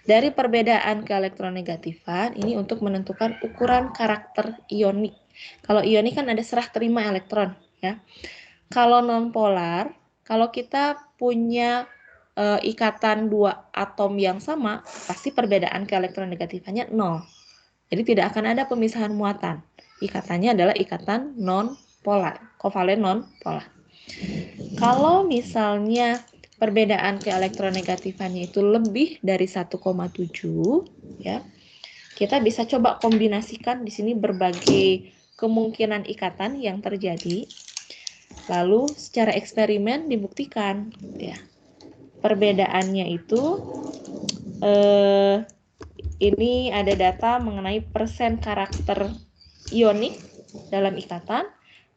Speaker 1: dari perbedaan keelektronegatifan ini untuk menentukan ukuran karakter ionik. Kalau ionik kan ada serah terima elektron ya. Kalau nonpolar, kalau kita punya ikatan dua atom yang sama, pasti perbedaan keelektronegatifannya 0. Jadi tidak akan ada pemisahan muatan. Ikatannya adalah ikatan non-polar, kovalen non-polar. Kalau misalnya perbedaan keelektronegatifannya itu lebih dari 1,7 ya. Kita bisa coba kombinasikan di sini berbagai kemungkinan ikatan yang terjadi. Lalu secara eksperimen dibuktikan ya. Perbedaannya itu ini ada data mengenai persen karakter ionik dalam ikatan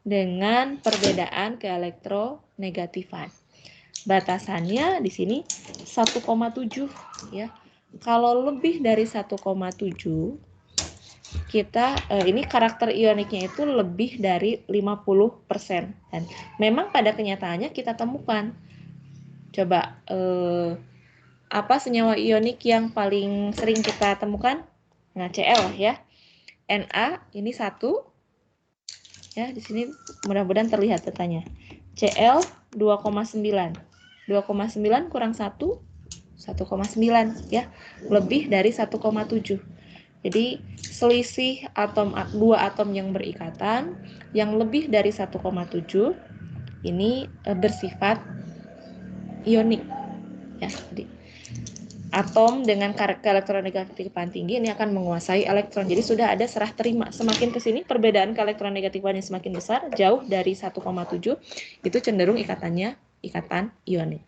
Speaker 1: dengan perbedaan keelektronegatifan. Batasannya di sini 1,7 ya. Kalau lebih dari 1,7 kita ini karakter ioniknya itu lebih dari 50%. Dan memang pada kenyataannya kita temukan. Coba apa senyawa ionik yang paling sering kita temukan? Nah, Cl ya. Na ini 1. Ya, di sini mudah-mudahan terlihat datanya. Cl 2,9. 2,9 kurang 1 1,9 ya. Lebih dari 1,7. Jadi selisih dua atom yang berikatan yang lebih dari 1,7 ini bersifat ionik. Ya, jadi atom dengan keelektronegatifan tinggi ini akan menguasai elektron. Jadi sudah ada serah terima. Semakin ke sini perbedaan keelektronegatifan semakin besar, jauh dari 1,7 itu cenderung ikatannya ikatan ionik.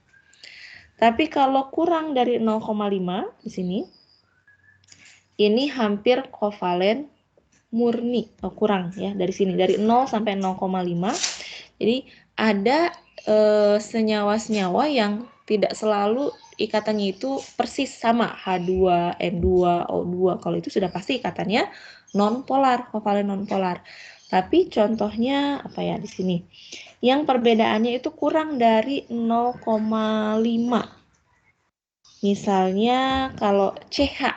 Speaker 1: Tapi kalau kurang dari 0,5 di sini ini hampir kovalen murni. Kurang ya dari sini dari 0 sampai 0,5. Jadi ada senyawa-senyawa yang tidak selalu ikatannya itu persis sama H2, N2, O2. Kalau itu sudah pasti ikatannya nonpolar, kovalen nonpolar. Tapi contohnya apa ya di sini? Yang perbedaannya itu kurang dari 0,5. Misalnya kalau CH,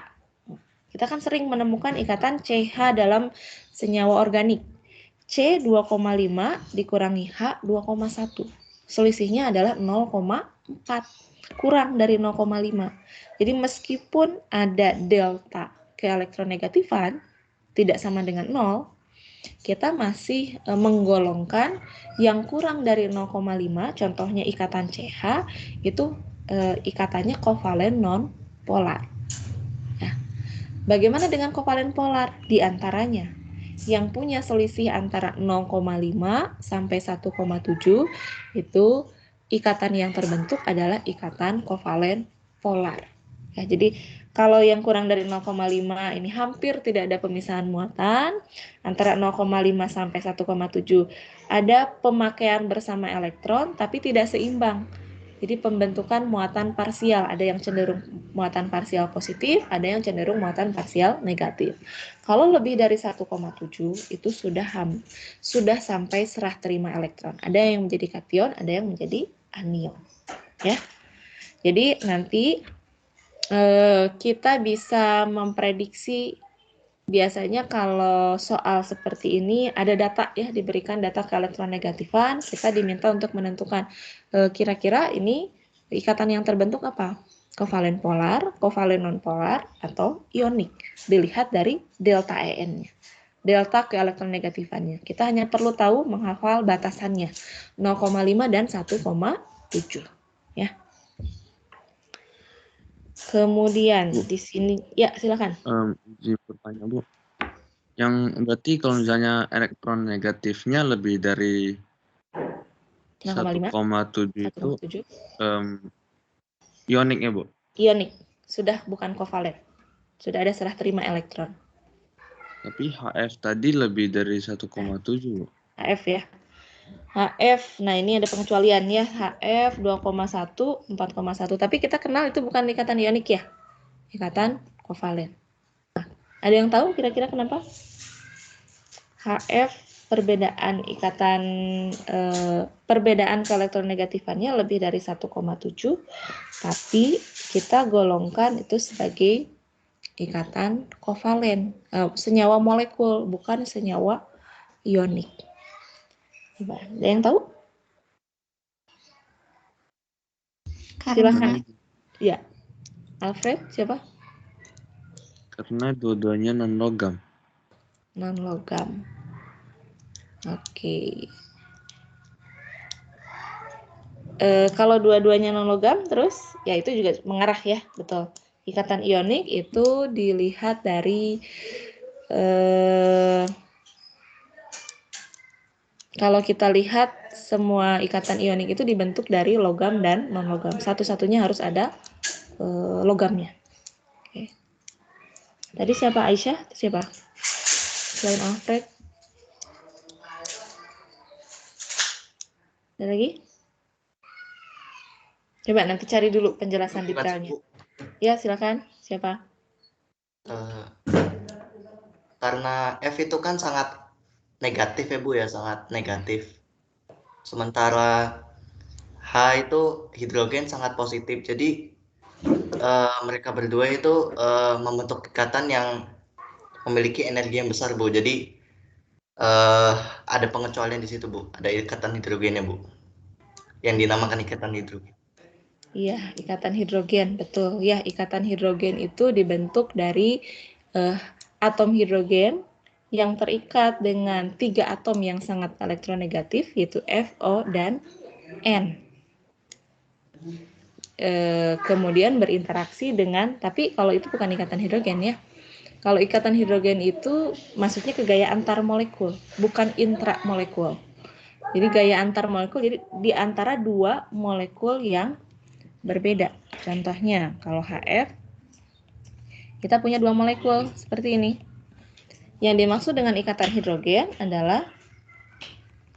Speaker 1: kita kan sering menemukan ikatan CH dalam senyawa organik. C 2,5 dikurangi H 2,1. Selisihnya adalah 0,4. Kurang dari 0,5. Jadi meskipun ada delta keelektronegatifan tidak sama dengan 0, kita masih menggolongkan yang kurang dari 0,5, contohnya ikatan CH, itu ikatannya kovalen non-polar. Nah, bagaimana dengan kovalen polar? Di antaranya, yang punya selisih antara 0,5 sampai 1,7 itu ikatan yang terbentuk adalah ikatan kovalen polar. Ya, jadi kalau yang kurang dari 0,5 ini hampir tidak ada pemisahan muatan, antara 0,5 sampai 1,7 ada pemakaian bersama elektron tapi tidak seimbang. Jadi pembentukan muatan parsial, ada yang cenderung muatan parsial positif, ada yang cenderung muatan parsial negatif. Kalau lebih dari 1,7 itu sudah sampai serah terima elektron. Ada yang menjadi kation, ada yang menjadi anion. Ya. Jadi nanti kita bisa memprediksi. Biasanya kalau soal seperti ini ada data ya, diberikan data keelektronegatifan, kita diminta untuk menentukan kira-kira ini ikatan yang terbentuk apa? Kovalen polar, kovalen nonpolar, atau ionik. Dilihat dari delta En-nya. Delta keelektronegatifannya. Kita hanya perlu tahu menghafal batasannya 0,5 dan 1,7 ya. Kemudian
Speaker 4: Bu,
Speaker 1: di sini ya silakan.
Speaker 4: Izin bertanya Bu, yang berarti kalau misalnya elektron negatifnya lebih dari
Speaker 1: 0,5
Speaker 4: 1,7 itu
Speaker 1: 1,7
Speaker 4: ionik ya Bu?
Speaker 1: ionik, sudah bukan kovalen. Sudah ada serah terima elektron.
Speaker 4: Tapi HF tadi lebih dari 1,7 Bu.
Speaker 1: HF ya. HF, nah ini ada pengecualian ya. HF 2,1, 4,1. Tapi kita kenal itu bukan ikatan ionik ya. Ikatan kovalen. Nah, ada yang tahu kira-kira kenapa? HF perbedaan ikatan perbedaan keelektronegatifannya lebih dari 1,7, tapi kita golongkan itu sebagai ikatan kovalen, senyawa molekul, bukan senyawa ionik. Ada yang tahu? Silakan. Ya, Alfred siapa?
Speaker 4: Karena dua-duanya non logam.
Speaker 1: Non logam. Oke. Kalau dua-duanya non logam, terus ya itu juga mengarah ya, betul. Ikatan ionik itu dilihat dari kalau kita lihat semua ikatan ionik itu dibentuk dari logam dan non logam. Satu-satunya harus ada logamnya. Oke. Tadi siapa? Aisyah? Siapa? Selain Alfred? Ada lagi? Coba nanti cari dulu penjelasan detailnya. Ya, silakan. Siapa?
Speaker 5: karena F itu kan sangat negatif ya Bu ya, sangat negatif. Sementara H itu hidrogen sangat positif. Jadi mereka berdua itu membentuk ikatan yang memiliki energi yang besar Bu. Jadi ada pengecualian di situ Bu. Ada ikatan hidrogennya Bu, yang dinamakan ikatan hidrogen.
Speaker 1: Iya, ikatan hidrogen, betul. Ya, ikatan hidrogen itu dibentuk dari atom hidrogen yang terikat dengan 3 atom yang sangat elektronegatif, yaitu F, O, dan N. Kemudian berinteraksi dengan, tapi kalau itu bukan ikatan hidrogen ya. Kalau ikatan hidrogen itu maksudnya ke gaya antar molekul, bukan intramolekul. Jadi gaya antar molekul, jadi di antara 2 molekul yang berbeda. Contohnya, kalau HF, kita punya 2 molekul seperti ini. Yang dimaksud dengan ikatan hidrogen adalah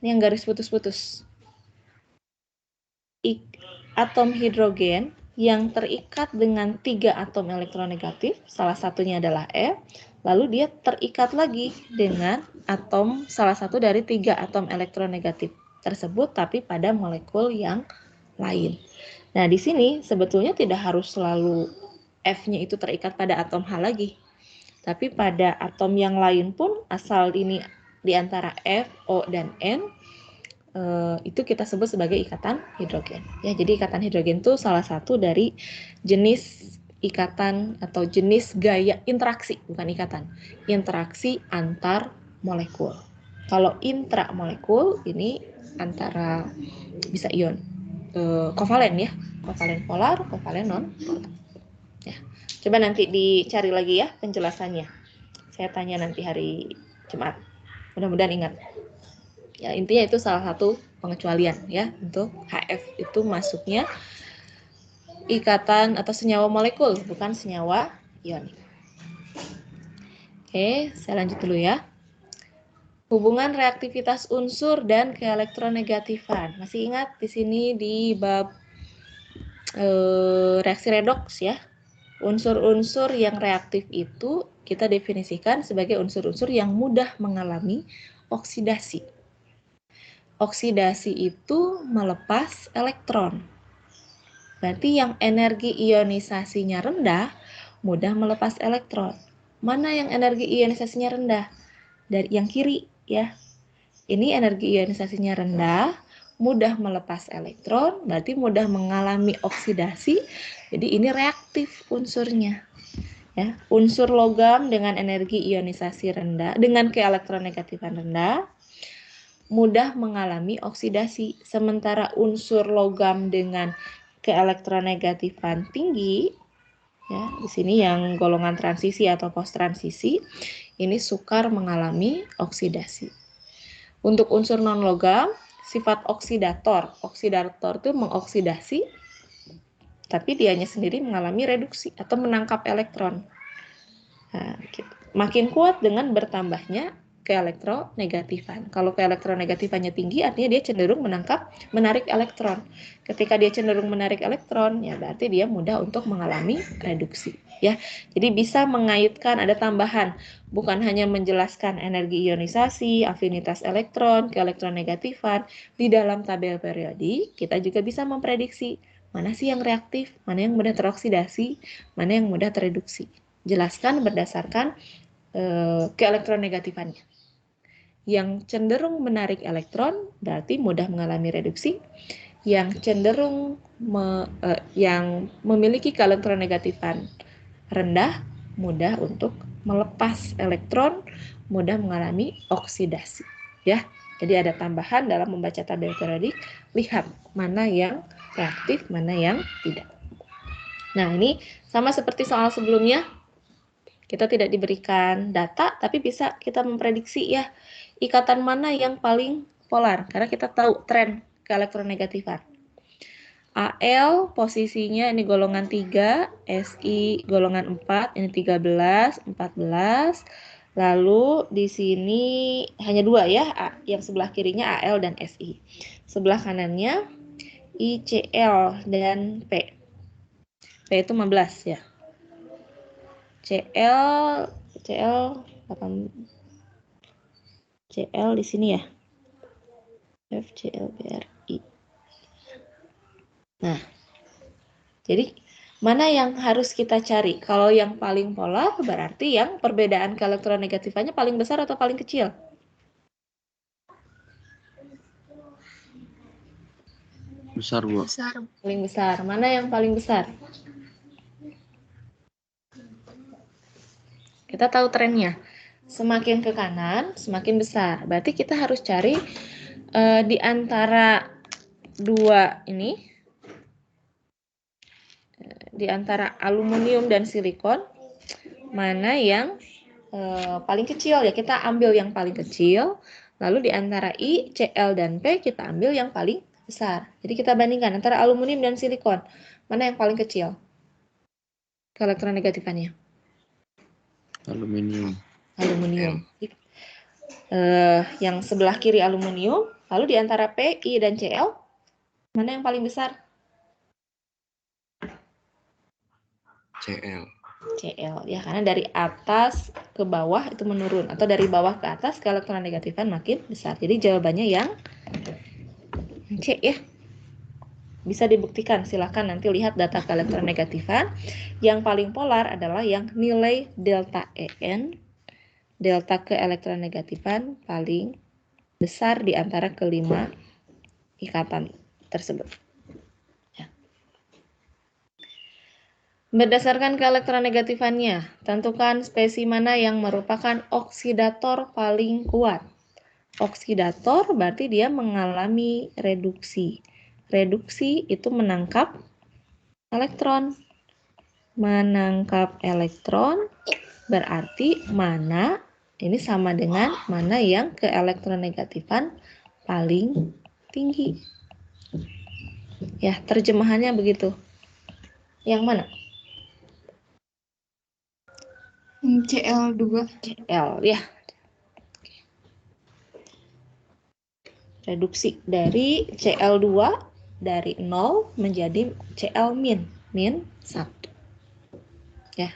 Speaker 1: ini yang garis putus-putus. Atom hidrogen yang terikat dengan 3 atom elektronegatif, salah satunya adalah F, lalu dia terikat lagi dengan atom salah satu dari 3 atom elektronegatif tersebut, tapi pada molekul yang lain. Nah, di sini sebetulnya tidak harus selalu F-nya itu terikat pada atom H lagi. Tapi pada atom yang lain pun, asal ini di antara F, O, dan N, itu kita sebut sebagai ikatan hidrogen. Ya, jadi ikatan hidrogen itu salah satu dari jenis ikatan atau jenis gaya interaksi, bukan ikatan, interaksi antar molekul. Kalau intramolekul ini antara bisa ion kovalen ya, kovalen polar, kovalen non polar. Ya, coba nanti dicari lagi ya penjelasannya. Saya tanya nanti hari Jumat. Mudah-mudahan ingat. Ya, intinya itu salah satu pengecualian ya untuk HF itu masuknya ikatan atau senyawa molekul, bukan senyawa ionik. Oke, saya lanjut dulu ya. Hubungan reaktivitas unsur dan keelektronegatifan. Masih ingat di sini di bab reaksi redoks ya. Unsur-unsur yang reaktif itu kita definisikan sebagai unsur-unsur yang mudah mengalami oksidasi. Oksidasi itu melepas elektron. Berarti yang energi ionisasinya rendah, mudah melepas elektron. Mana yang energi ionisasinya rendah? Dari yang kiri ya. Ini energi ionisasinya rendah, mudah melepas elektron, berarti mudah mengalami oksidasi. Jadi ini reaktif unsurnya. Ya, unsur logam dengan energi ionisasi rendah, dengan keelektronegatifan rendah, mudah mengalami oksidasi. Sementara unsur logam dengan keelektronegatifan tinggi, ya, di sini yang golongan transisi atau post transisi, ini sukar mengalami oksidasi. Untuk unsur non logam, sifat oksidator. Oksidator itu mengoksidasi, tapi dianya sendiri mengalami reduksi atau menangkap elektron. Nah, gitu. Makin kuat dengan bertambahnya keelektronegatifan. Kalau keelektronegatifannya tinggi, artinya dia cenderung menarik elektron. Ketika dia cenderung menarik elektron, ya berarti dia mudah untuk mengalami reduksi. Ya, jadi bisa mengaitkan, ada tambahan, bukan hanya menjelaskan energi ionisasi, afinitas elektron, keelektronegatifan. Di dalam tabel periodik, kita juga bisa memprediksi mana sih yang reaktif, mana yang mudah teroksidasi, mana yang mudah tereduksi. Jelaskan berdasarkan keelektronegatifannya. Yang cenderung menarik elektron berarti mudah mengalami reduksi. Yang cenderung yang memiliki keelektronegatifan rendah mudah untuk melepas elektron, mudah mengalami oksidasi. Ya, jadi ada tambahan dalam membaca tabel periodik. Lihat mana yang reaktif, mana yang tidak. Nah, ini sama seperti soal sebelumnya. Kita tidak diberikan data, tapi bisa kita memprediksi ya, ikatan mana yang paling polar, karena kita tahu tren keelektronegatifan. Al posisinya ini golongan 3, Si golongan 4, ini 13, 14. Lalu di sini hanya 2 ya, yang sebelah kirinya Al dan Si. Sebelah kanannya ICl dan P. P itu 15 ya. Cl 8 Cl di sini ya. FClBrI. Nah, jadi mana yang harus kita cari? Kalau yang paling polar berarti yang perbedaan keelektronegatifannya paling besar atau paling kecil?
Speaker 4: Besar, Bu.
Speaker 3: Besar.
Speaker 1: Paling besar. Mana yang paling besar? Kita tahu trennya. Semakin ke kanan, semakin besar. Berarti kita harus cari di antara dua ini, di antara aluminium dan silikon, mana yang paling kecil ya. Kita ambil yang paling kecil, lalu di antara I, Cl, dan P kita ambil yang paling besar. Jadi kita bandingkan antara aluminium dan silikon, mana yang paling kecil keelektronegatifannya?
Speaker 4: Aluminium.
Speaker 1: Aluminium. Yang sebelah kiri aluminium, lalu di antara P, I, dan Cl, mana yang paling besar?
Speaker 5: Cl.
Speaker 1: Cl, ya, karena dari atas ke bawah itu menurun, atau dari bawah ke atas keelektronegatifan makin besar. Jadi jawabannya yang C ya. Bisa dibuktikan, silahkan nanti lihat data keelektronegatifan. Yang paling polar adalah yang nilai delta En, delta keelektronegatifan paling besar di antara kelima ikatan tersebut. Ya. Berdasarkan keelektronegatifannya, tentukan spesies mana yang merupakan oksidator paling kuat. Oksidator berarti dia mengalami reduksi. Reduksi itu menangkap elektron. Menangkap elektron berarti mana, ini sama dengan mana yang keelektronegatifan paling tinggi. Ya, terjemahannya begitu. Yang mana?
Speaker 3: Cl2.
Speaker 1: Cl, ya. Reduksi dari Cl2 dari 0 menjadi Cl min 1. Ya.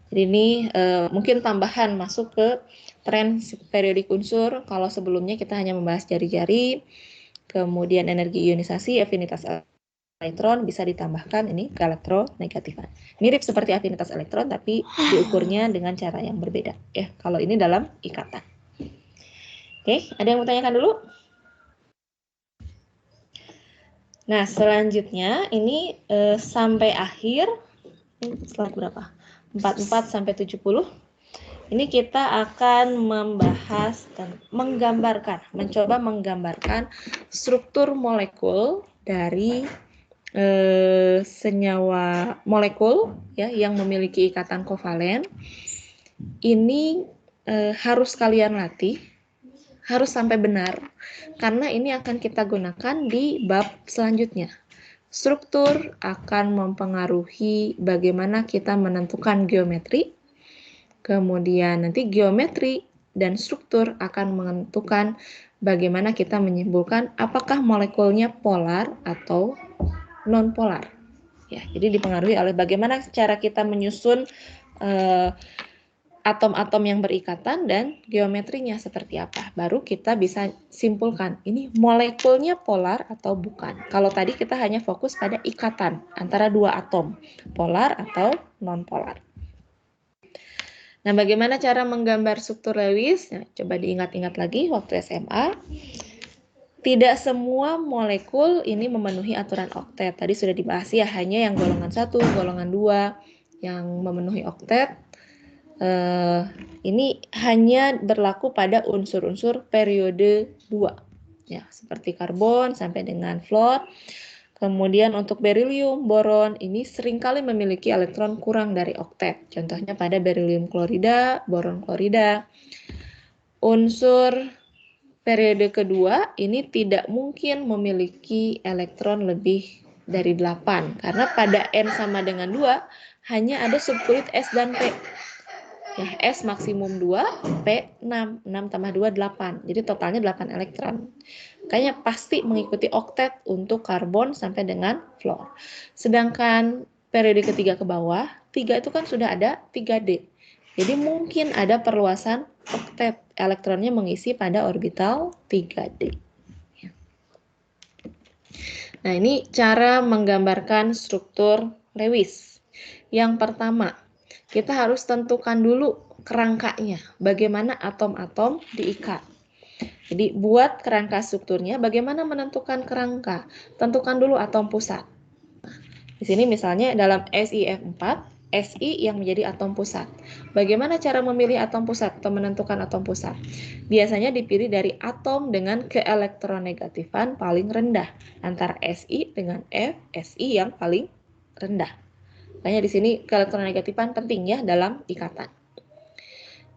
Speaker 1: Jadi ini mungkin tambahan masuk ke tren periodik unsur. Kalau sebelumnya kita hanya membahas jari-jari, kemudian energi ionisasi, afinitas elektron, bisa ditambahkan ini keelektronegatifan. Mirip seperti afinitas elektron tapi diukurnya dengan cara yang berbeda. Ya, kalau ini dalam ikatan. Oke, ada yang mau tanyakan dulu? Nah, selanjutnya ini sampai akhir, slide berapa? 44 sampai 70. Ini kita akan membahas dan mencoba menggambarkan struktur molekul dari senyawa molekul ya yang memiliki ikatan kovalen. Ini harus kalian latih, harus sampai benar, karena ini akan kita gunakan di bab selanjutnya. Struktur akan mempengaruhi bagaimana kita menentukan geometri, kemudian nanti geometri dan struktur akan menentukan bagaimana kita menyimpulkan apakah molekulnya polar atau non-polar. Ya, jadi dipengaruhi oleh bagaimana cara kita menyusun atom-atom yang berikatan dan geometrinya seperti apa. Baru kita bisa simpulkan ini molekulnya polar atau bukan. Kalau tadi kita hanya fokus pada ikatan antara dua atom, polar atau non-polar. Nah, bagaimana cara menggambar struktur Lewis? Nah, coba diingat-ingat lagi waktu SMA. Tidak semua molekul ini memenuhi aturan oktet. Tadi sudah dibahas ya, hanya yang golongan 1, golongan 2 yang memenuhi oktet. Ini hanya berlaku pada unsur-unsur periode 2. Ya, seperti karbon sampai dengan fluor. Kemudian untuk berilium, boron, ini seringkali memiliki elektron kurang dari oktet. Contohnya pada berilium klorida, boron klorida. Unsur periode kedua ini tidak mungkin memiliki elektron lebih dari 8. Karena pada N sama dengan 2, hanya ada subkulit S dan P. Ya, S maksimum 2, P 6. 6 tambah 2, 8. Jadi totalnya 8 elektron. Makanya pasti mengikuti oktet untuk karbon sampai dengan fluor. Sedangkan periode ketiga ke bawah, 3 itu kan sudah ada 3D. Jadi mungkin ada perluasan oktet, elektronnya mengisi pada orbital 3D. Nah, ini cara menggambarkan struktur Lewis. Yang pertama, kita harus tentukan dulu kerangkanya, bagaimana atom-atom diikat. Jadi, buat kerangka strukturnya, bagaimana menentukan kerangka? Tentukan dulu atom pusat. Di sini misalnya dalam SiF4, Si yang menjadi atom pusat. Bagaimana cara memilih atom pusat atau menentukan atom pusat? Biasanya dipilih dari atom dengan keelektronegatifan paling rendah antara Si dengan F, Si yang paling rendah. Makanya di sini keelektronegatifan penting ya dalam ikatan.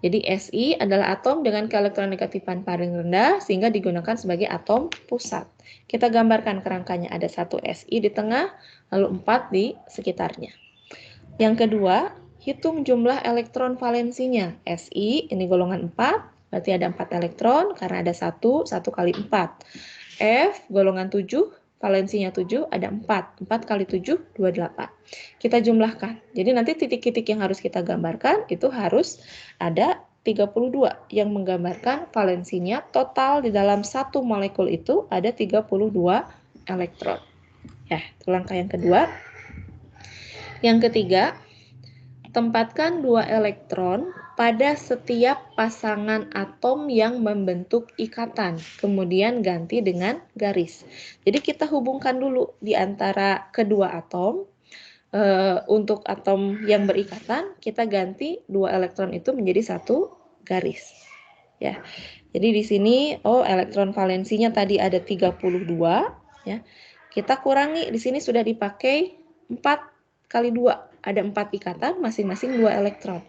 Speaker 1: Jadi Si adalah atom dengan keelektronegatifan paling rendah sehingga digunakan sebagai atom pusat. Kita gambarkan kerangkanya, ada satu Si di tengah, lalu 4 di sekitarnya. Yang kedua, hitung jumlah elektron valensinya. Si ini golongan 4, berarti ada 4 elektron karena ada 1 kali 4. F golongan 7, valensinya 7, ada 4. 4 kali 7, 28. Kita jumlahkan. Jadi nanti titik-titik yang harus kita gambarkan itu harus ada 32 yang menggambarkan valensinya total di dalam satu molekul itu ada 32 elektron. Ya, itu langkah yang kedua. Yang ketiga, tempatkan 2 elektron pada setiap pasangan atom yang membentuk ikatan, kemudian ganti dengan garis. Jadi kita hubungkan dulu di antara kedua atom. Untuk atom yang berikatan, kita ganti 2 elektron itu menjadi 1 garis. Ya. Jadi di sini elektron valensinya tadi ada 32 ya. Kita kurangi, di sini sudah dipakai 4 kali 2, ada 4 ikatan, masing-masing 2 elektron.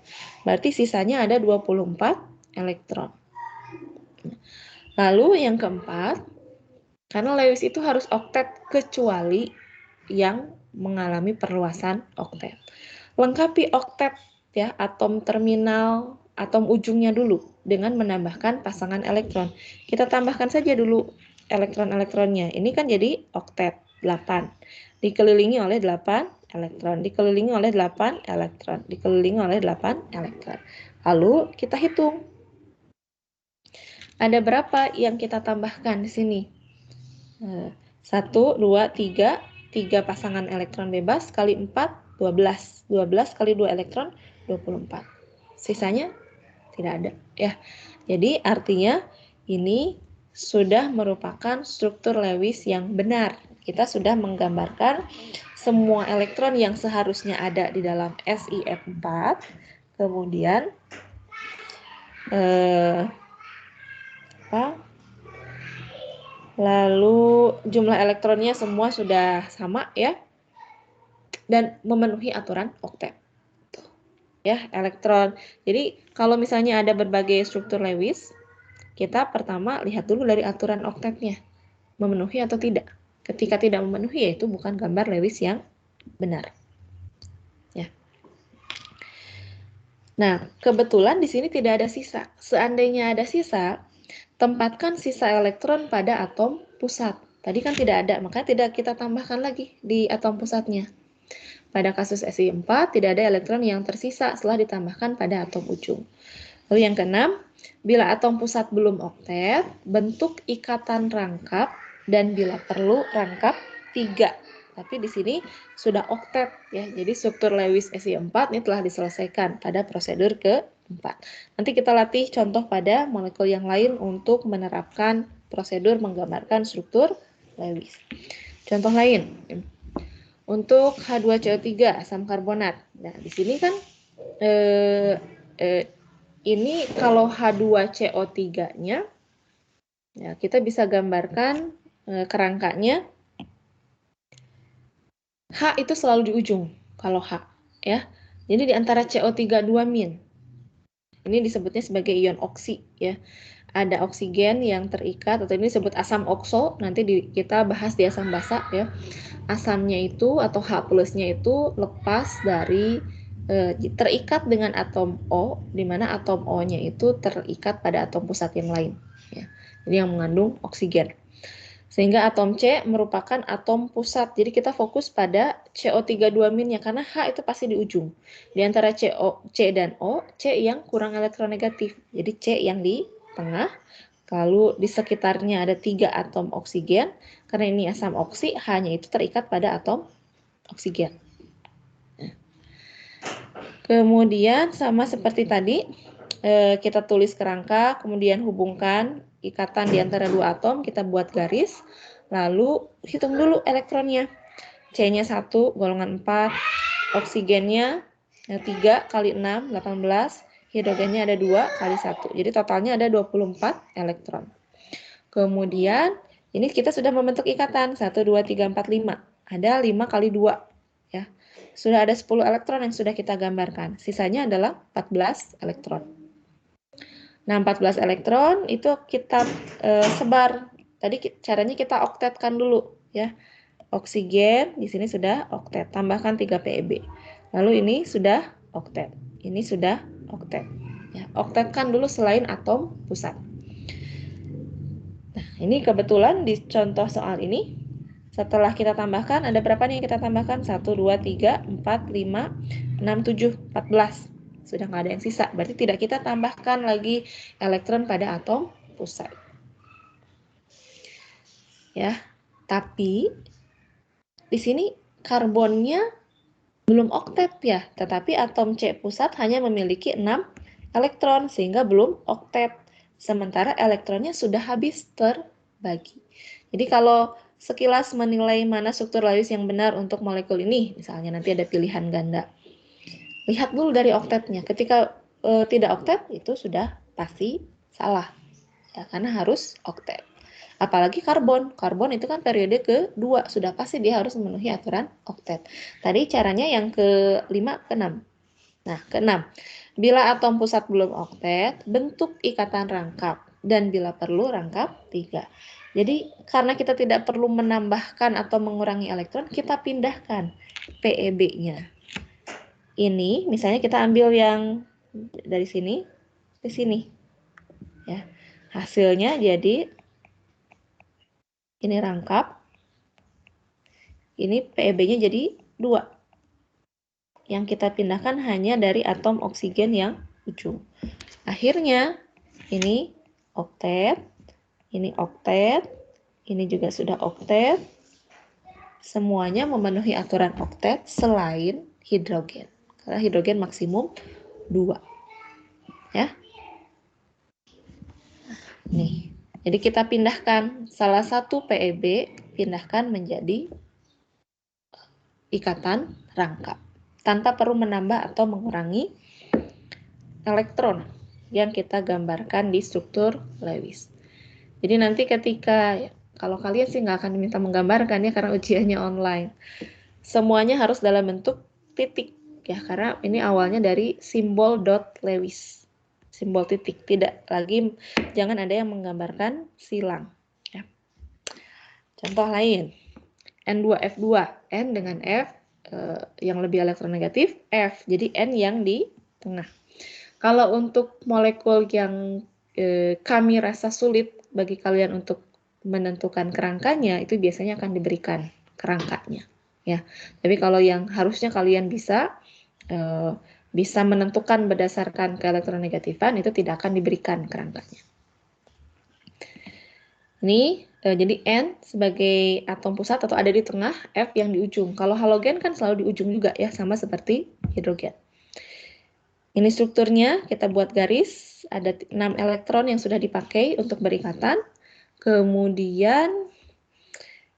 Speaker 1: Berarti sisanya ada 24 elektron. Lalu yang keempat, karena Lewis itu harus oktet kecuali yang mengalami perluasan oktet. Lengkapi oktet ya, atom terminal, atom ujungnya dulu dengan menambahkan pasangan elektron. Kita tambahkan saja dulu elektron-elektronnya. Ini kan jadi oktet 8. Dikelilingi oleh 8 elektron, dikelilingi oleh 8 elektron, dikelilingi oleh 8 elektron. Lalu kita hitung. Ada berapa yang kita tambahkan di sini? 1, 2, 3, 3 pasangan elektron bebas kali 4, 12. 12 kali 2 elektron, 24. Sisanya tidak ada. Ya. Jadi artinya ini sudah merupakan struktur Lewis yang benar. Kita sudah menggambarkan semua elektron yang seharusnya ada di dalam SiF4. Kemudian lalu jumlah elektronnya semua sudah sama ya, dan memenuhi aturan oktet. Ya, elektron. Jadi kalau misalnya ada berbagai struktur Lewis, kita pertama lihat dulu dari aturan oktetnya, memenuhi atau tidak. Ketika tidak memenuhi, yaitu bukan gambar Lewis yang benar. Ya. Nah, kebetulan di sini tidak ada sisa. Seandainya ada sisa, tempatkan sisa elektron pada atom pusat. Tadi kan tidak ada, maka tidak kita tambahkan lagi di atom pusatnya. Pada kasus Si4, tidak ada elektron yang tersisa setelah ditambahkan pada atom ujung. Lalu yang keenam, bila atom pusat belum oktet, bentuk ikatan rangkap dan bila perlu rangkap 3. Tapi di sini sudah oktet ya. Jadi struktur Lewis Si4 ini telah diselesaikan pada prosedur ke-4. Nanti kita latih contoh pada molekul yang lain untuk menerapkan prosedur menggambarkan struktur Lewis. Contoh lain. Untuk H2CO3 asam karbonat. Nah, di sini kan ini kalau H2CO3-nya ya, kita bisa gambarkan kerangkanya. H itu selalu di ujung kalau H ya. Jadi di antara CO3 2-. Ini disebutnya sebagai ion oksi ya. Ada oksigen yang terikat atau ini disebut asam okso. Nanti kita bahas di asam basa ya. Asamnya itu atau H plusnya itu lepas dari terikat dengan atom O, di mana atom O-nya itu terikat pada atom pusat yang lain ya. Jadi yang mengandung oksigen. Sehingga atom C merupakan atom pusat. Jadi kita fokus pada CO32-nya karena H itu pasti di ujung. Di antara C dan O, C yang kurang elektronegatif. Jadi C yang di tengah. Lalu di sekitarnya ada 3 atom oksigen. Karena ini asam oksi, H-nya itu terikat pada atom oksigen. Kemudian sama seperti tadi, kita tulis kerangka, kemudian hubungkan ikatan di antara 2 atom, kita buat garis, lalu hitung dulu elektronnya. C-nya 1, golongan 4, oksigennya 3 kali 6, 18, hidrogennya ada 2 kali 1. Jadi totalnya ada 24 elektron. Kemudian ini kita sudah membentuk ikatan 1, 2, 3, 4, 5. Ada 5 kali 2. Ya. Sudah ada 10 elektron yang sudah kita gambarkan. Sisanya adalah 14 elektron. Nah, 14 elektron itu kita sebar. Tadi caranya kita oktetkan dulu. Ya. Oksigen, di sini sudah oktet. Tambahkan 3 PeB. Lalu ini sudah oktet. Ini sudah oktet. Ya, oktetkan dulu selain atom pusat. Nah, ini kebetulan di contoh soal ini, setelah kita tambahkan, ada berapa nih yang kita tambahkan? 1, 2, 3, 4, 5, 6, 7, 14. Sudah nggak ada yang sisa. Berarti tidak kita tambahkan lagi elektron pada atom pusat. Ya, tapi di sini karbonnya belum oktet ya, tetapi atom C pusat hanya memiliki 6 elektron sehingga belum oktet. Sementara elektronnya sudah habis terbagi. Jadi kalau sekilas menilai mana struktur Lewis yang benar untuk molekul ini, misalnya nanti ada pilihan ganda. Lihat dulu dari oktetnya. Ketika tidak oktet itu sudah pasti salah. Ya, karena harus oktet. Apalagi karbon. Karbon itu kan periode ke-2. Sudah pasti dia harus memenuhi aturan oktet. Tadi caranya yang ke-5, ke-6. Nah, ke-6. Bila atom pusat belum oktet, bentuk ikatan rangkap. Dan bila perlu, rangkap 3. Jadi, karena kita tidak perlu menambahkan atau mengurangi elektron, kita pindahkan PeB-nya. Ini, misalnya kita ambil yang dari sini ke sini. Ya. Hasilnya jadi ini rangkap, ini PeB-nya jadi 2. Yang kita pindahkan hanya dari atom oksigen yang ujung. Akhirnya, ini oktet, ini juga sudah oktet. Semuanya memenuhi aturan oktet selain hidrogen. Karena hidrogen maksimum 2. Ya. Nih. Jadi kita pindahkan salah satu PeB, pindahkan menjadi ikatan rangkap. Tanpa perlu menambah atau mengurangi elektron yang kita gambarkan di struktur Lewis. Jadi nanti ketika, kalau kalian sih nggak akan diminta menggambarkan ya karena ujiannya online. Semuanya harus dalam bentuk titik ya, karena ini awalnya dari simbol dot Lewis. Simbol titik, tidak lagi, jangan ada yang menggambarkan silang. Ya. Contoh lain, N2F2, N dengan F yang lebih elektronegatif, F, jadi N yang di tengah. Kalau untuk molekul yang kami rasa sulit bagi kalian untuk menentukan kerangkanya, itu biasanya akan diberikan kerangkanya. Ya, tapi kalau yang harusnya kalian bisa menentukan berdasarkan keelektronegatifan, itu tidak akan diberikan kerangkanya. Ini jadi N sebagai atom pusat atau ada di tengah, F yang di ujung. Kalau halogen kan selalu di ujung juga ya, sama seperti hidrogen. Ini strukturnya, kita buat garis, ada 6 elektron yang sudah dipakai untuk berikatan. Kemudian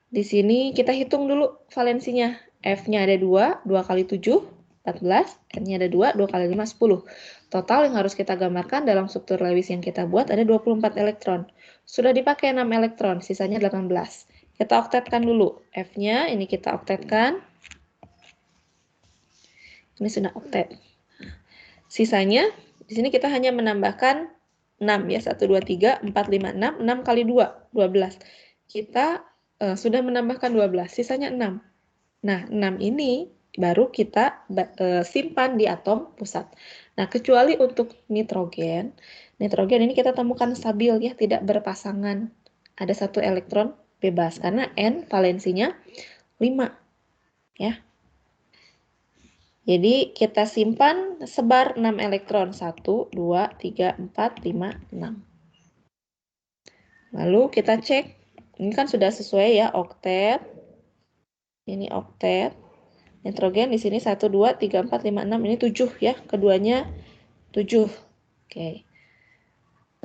Speaker 1: di sini kita hitung dulu valensinya. F-nya ada 2, 2 kali 7, 14, N-nya ada 2, 2 kali 5, 10. Total yang harus kita gambarkan dalam struktur Lewis yang kita buat ada 24 elektron. Sudah dipakai 6 elektron, sisanya 18. Kita oktetkan dulu. F-nya ini kita oktetkan. Ini sudah oktet. Sisanya, di sini kita hanya menambahkan 6 ya. 1, 2, 3, 4, 5, 6. 6 kali 2, 12. Kita sudah menambahkan 12, sisanya 6. Nah, 6 ini baru kita simpan di atom pusat. Nah, kecuali untuk nitrogen ini kita temukan stabil ya, tidak berpasangan. Ada 1 elektron bebas karena N valensinya 5 ya. Jadi kita simpan sebar 6 elektron. 1, 2, 3, 4, 5, 6. Lalu kita cek. Ini kan sudah sesuai ya, oktet. Ini oktet. Nitrogen di sini 1, 2, 3, 4, 5, 6. Ini 7 ya. Keduanya 7. Oke.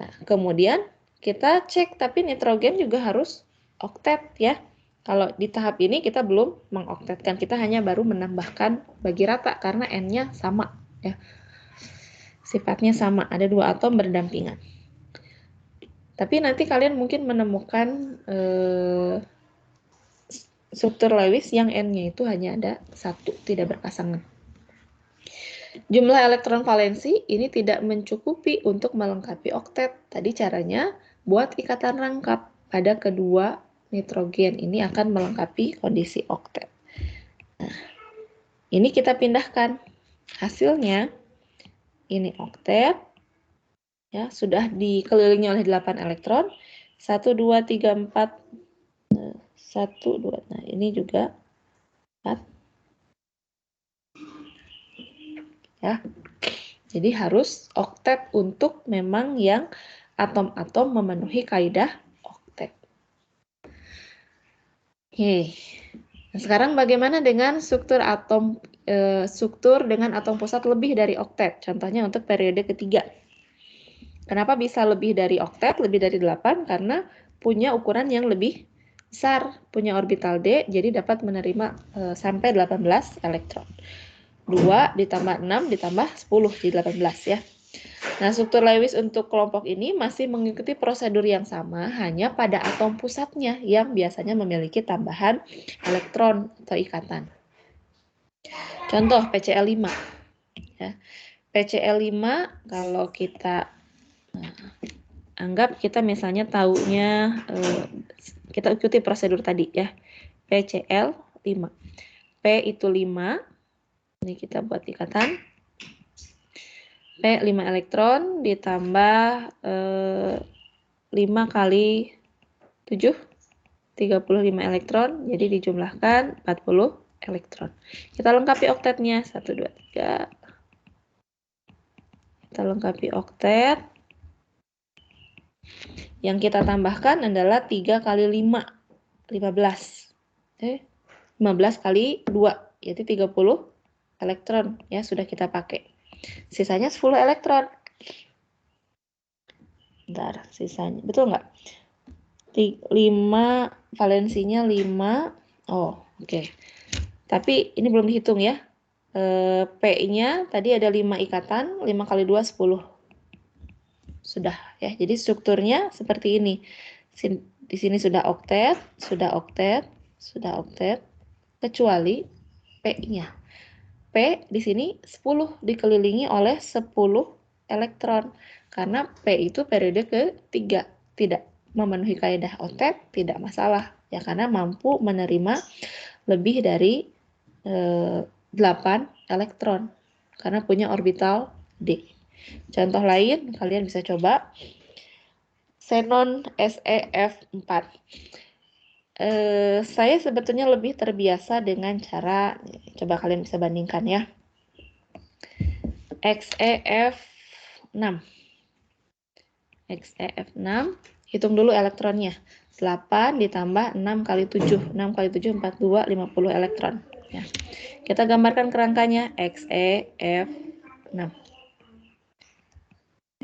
Speaker 1: Nah, kemudian kita cek, tapi nitrogen juga harus oktet ya. Kalau di tahap ini kita belum mengoktetkan, kita hanya baru menambahkan bagi rata karena N-nya sama ya. Sifatnya sama, ada 2 atom berdampingan. Tapi nanti kalian mungkin menemukan struktur Lewis yang N-nya itu hanya ada 1, tidak berpasangan. Jumlah elektron valensi ini tidak mencukupi untuk melengkapi oktet. Tadi caranya buat ikatan rangkap pada kedua nitrogen ini akan melengkapi kondisi oktet. Nah, ini kita pindahkan. Hasilnya ini oktet ya, sudah dikelilingi oleh 8 elektron. 1 2 3 4 1 2. Nah, ini juga 4. Ya. Jadi harus oktet untuk memang yang atom-atom memenuhi kaidah oktet. Oke. Nah, sekarang bagaimana dengan struktur dengan atom pusat lebih dari oktet? Contohnya untuk periode ketiga. Kenapa bisa lebih dari oktet, lebih dari 8? Karena punya ukuran yang lebih besar, punya orbital D, jadi dapat menerima sampai 18 elektron. 2 ditambah 6 ditambah 10, jadi 18 ya. Nah, struktur Lewis untuk kelompok ini masih mengikuti prosedur yang sama, hanya pada atom pusatnya yang biasanya memiliki tambahan elektron atau ikatan. Contoh PCl5. Ya. PCl5 kalau kita anggap kita misalnya taunya, kita ikuti prosedur tadi ya. PCl5. P itu 5. Ini kita buat ikatan. P 5 elektron ditambah 5 kali 7, 35 elektron, jadi dijumlahkan 40 elektron. Kita lengkapi oktetnya, 1, 2, 3. Kita lengkapi oktet. Yang kita tambahkan adalah 3 kali 5, 15. 15 kali 2, yaitu 30 elektron, ya sudah kita pakai. Sisanya 10 elektron. Bentar, sisanya. Betul nggak? 5, valensinya 5. Oh, oke. Tapi ini belum dihitung ya. P-nya tadi ada 5 ikatan, 5 kali 2, 10. Sudah ya. Jadi strukturnya seperti ini. Di sini sudah oktet, sudah oktet, sudah oktet, kecuali P-nya. P di sini 10 dikelilingi oleh 10 elektron. Karena P itu periode ketiga, tidak memenuhi kaidah oktet, tidak masalah. Ya, karena mampu menerima lebih dari 8 elektron. Karena punya orbital D. Contoh lain, kalian bisa coba. Xenon SeF4. Saya sebetulnya lebih terbiasa dengan cara, coba kalian bisa bandingkan ya. XeF6. XeF6, hitung dulu elektronnya. 8 ditambah 6 kali 7. 6 kali 7, 42, 50 elektron. Ya. Kita gambarkan kerangkanya, XeF6.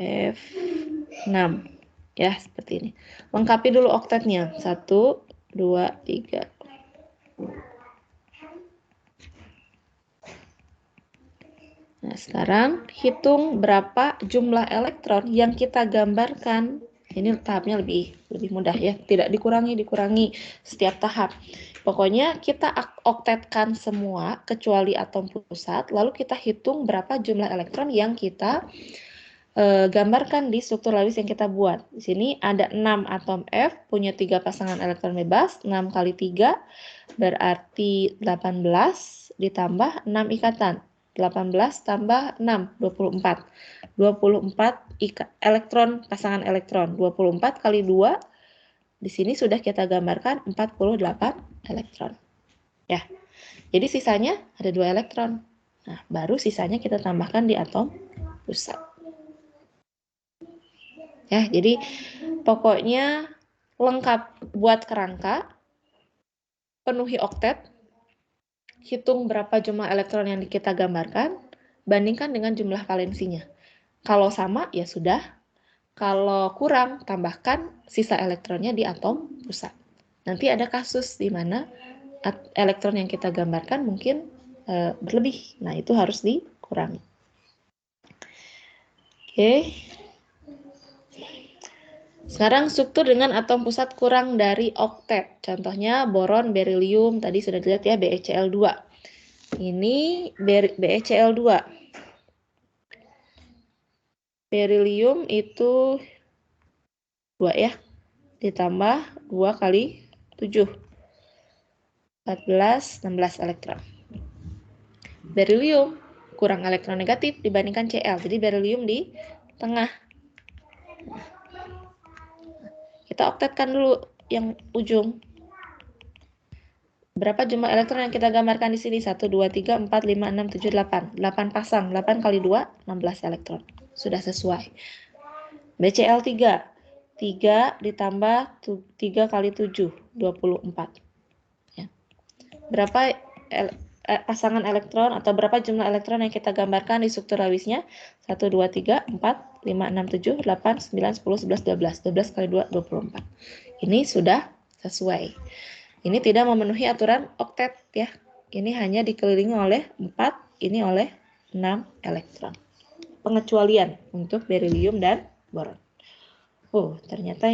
Speaker 1: F6. Ya, seperti ini. Lengkapi dulu oktetnya. 1, 2, 3. Nah, sekarang hitung berapa jumlah elektron yang kita gambarkan. Ini tahapnya lebih mudah ya. Tidak dikurangi setiap tahap. Pokoknya kita oktetkan semua kecuali atom pusat, lalu kita hitung berapa jumlah elektron yang kita gambarkan di struktur Lewis yang kita buat. Di sini ada 6 atom F, punya 3 pasangan elektron bebas, 6 kali 3 berarti 18 ditambah 6 ikatan. 18 tambah 6, 24. 24 elektron, pasangan elektron. 24 kali 2 Di sini sudah kita gambarkan 48 elektron. Ya. Jadi sisanya ada 2 elektron. Nah, baru sisanya kita tambahkan di atom pusat. Ya, jadi pokoknya lengkap buat kerangka, penuhi oktet, hitung berapa jumlah elektron yang kita gambarkan, bandingkan dengan jumlah valensinya. Kalau sama, ya sudah. Kalau kurang, tambahkan sisa elektronnya di atom pusat. Nanti ada kasus di mana elektron yang kita gambarkan mungkin berlebih. Nah, itu harus dikurangi. Oke. Sekarang struktur dengan atom pusat kurang dari oktet. Contohnya boron, berilium, tadi sudah dilihat ya, BeCl2. Ini BeCl2. Berilium itu 2 ya, ditambah 2 kali 7. 14, 16 elektron. Berilium kurang elektron negatif dibandingkan Cl, jadi berilium di tengah. Kita oktetkan dulu yang ujung. Berapa jumlah elektron yang kita gambarkan di sini? 1, 2, 3, 4, 5, 6, 7, 8. 8 pasang. 8 kali 2, 16 elektron. Sudah sesuai. BCl3. 3 ditambah 3 kali 7, 24. Ya. Berapa pasangan elektron atau berapa jumlah elektron yang kita gambarkan di struktur Lewisnya? 1, 2, 3, 4, 5, 6, 7, 8, 9, 10, 11, 12. 12 kali 2, 24. Ini sudah sesuai. Ini tidak memenuhi aturan oktet ya. Ini hanya dikelilingi oleh 4, ini oleh 6 elektron. Pengecualian untuk berilium dan boron. Oh, ternyata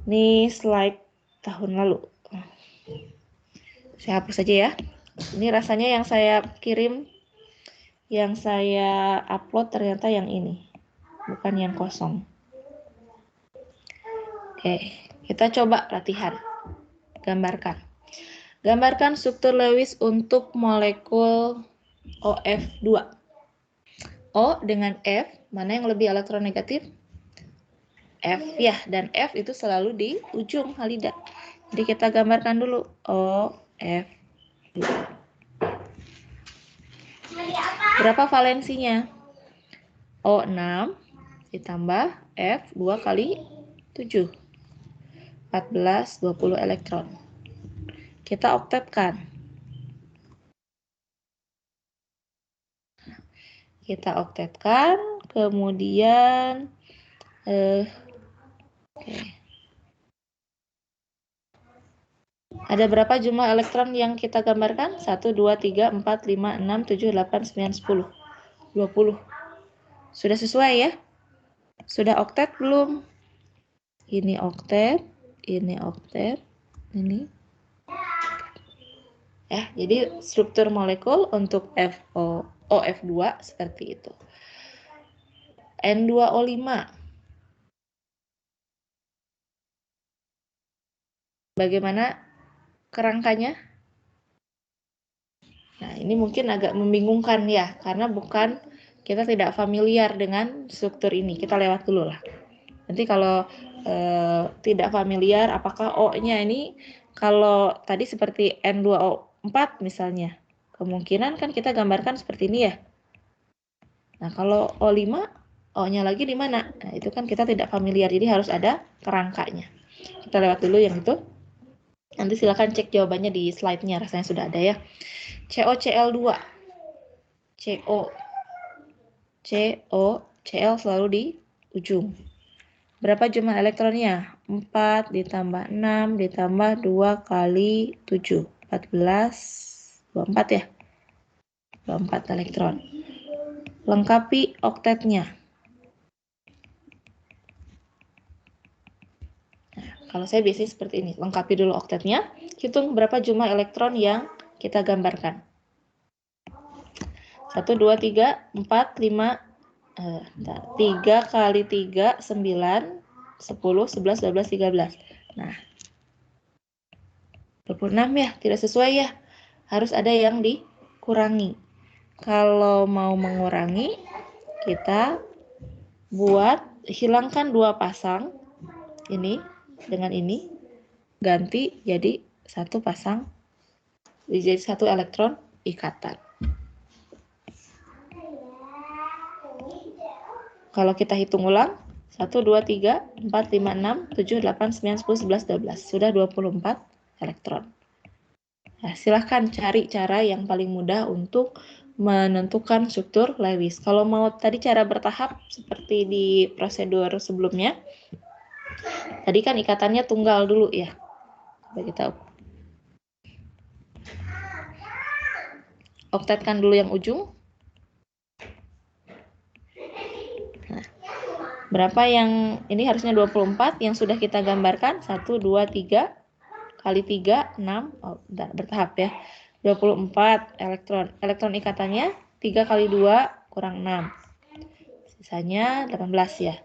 Speaker 1: ini slide tahun lalu. Saya hapus saja ya. Ini rasanya yang saya kirim, yang saya upload ternyata yang ini, bukan yang kosong. Oke, kita coba latihan. Gambarkan. Gambarkan struktur Lewis untuk molekul OF2. O dengan F, mana yang lebih elektronegatif? F ya, dan F itu selalu di ujung halida. Jadi kita gambarkan dulu OF2. Berapa valensinya? O6 ditambah F 2 kali 7. 14, 20 elektron. Kita oktetkan. Kemudian ada berapa jumlah elektron yang kita gambarkan? 1, 2, 3, 4, 5, 6, 7, 8, 9, 10. 20. Sudah sesuai ya? Sudah oktet belum? Ini oktet, ini oktet, ini. Ya, jadi struktur molekul untuk OF2 seperti itu. N2O5. Bagaimana kerangkanya? Nah, ini mungkin agak membingungkan ya, karena kita tidak familiar dengan struktur ini. Kita lewat dulu lah. Nanti kalau tidak familiar, apakah O-nya ini, kalau tadi seperti N2O4 misalnya, kemungkinan kan kita gambarkan seperti ini ya. Nah, kalau O5, O-nya lagi di mana? Nah, itu kan kita tidak familiar, jadi harus ada kerangkanya. Kita lewat dulu yang itu. Nanti silakan cek jawabannya di slide-nya, rasanya sudah ada ya. COCl2. Cl selalu di ujung. Berapa jumlah elektronnya? 4 ditambah 6 ditambah 2 kali 7. 14, 24 ya? 24 elektron. Lengkapi oktetnya. Nah, kalau saya biasanya seperti ini. Lengkapi dulu oktetnya. Hitung berapa jumlah elektron yang kita gambarkan. 1, 2, 3, 4, 5, 3 kali 3, 9, 10, 11, 12, 13. Nah, 26 ya, tidak sesuai ya. Harus ada yang dikurangi. Kalau mau mengurangi, kita hilangkan 2 pasang. Ini dengan ini ganti jadi satu elektron ikatan. Kalau kita hitung ulang, 1, 2, 3, 4, 5, 6, 7, 8, 9, 10, 11, 12. Sudah 24 elektron. Nah, silahkan cari cara yang paling mudah untuk menentukan struktur Lewis. Kalau mau tadi cara bertahap seperti di prosedur sebelumnya, tadi kan ikatannya tunggal dulu ya. Bagi tahu. Oktetkan dulu yang ujung. Nah, berapa yang ini harusnya 24 yang sudah kita gambarkan? 1, 2, 3 kali 3, 6. Oh, bertahap ya. 24 elektron. Elektron ikatannya 3 kali 2 kurang 6. Sisanya 18 ya.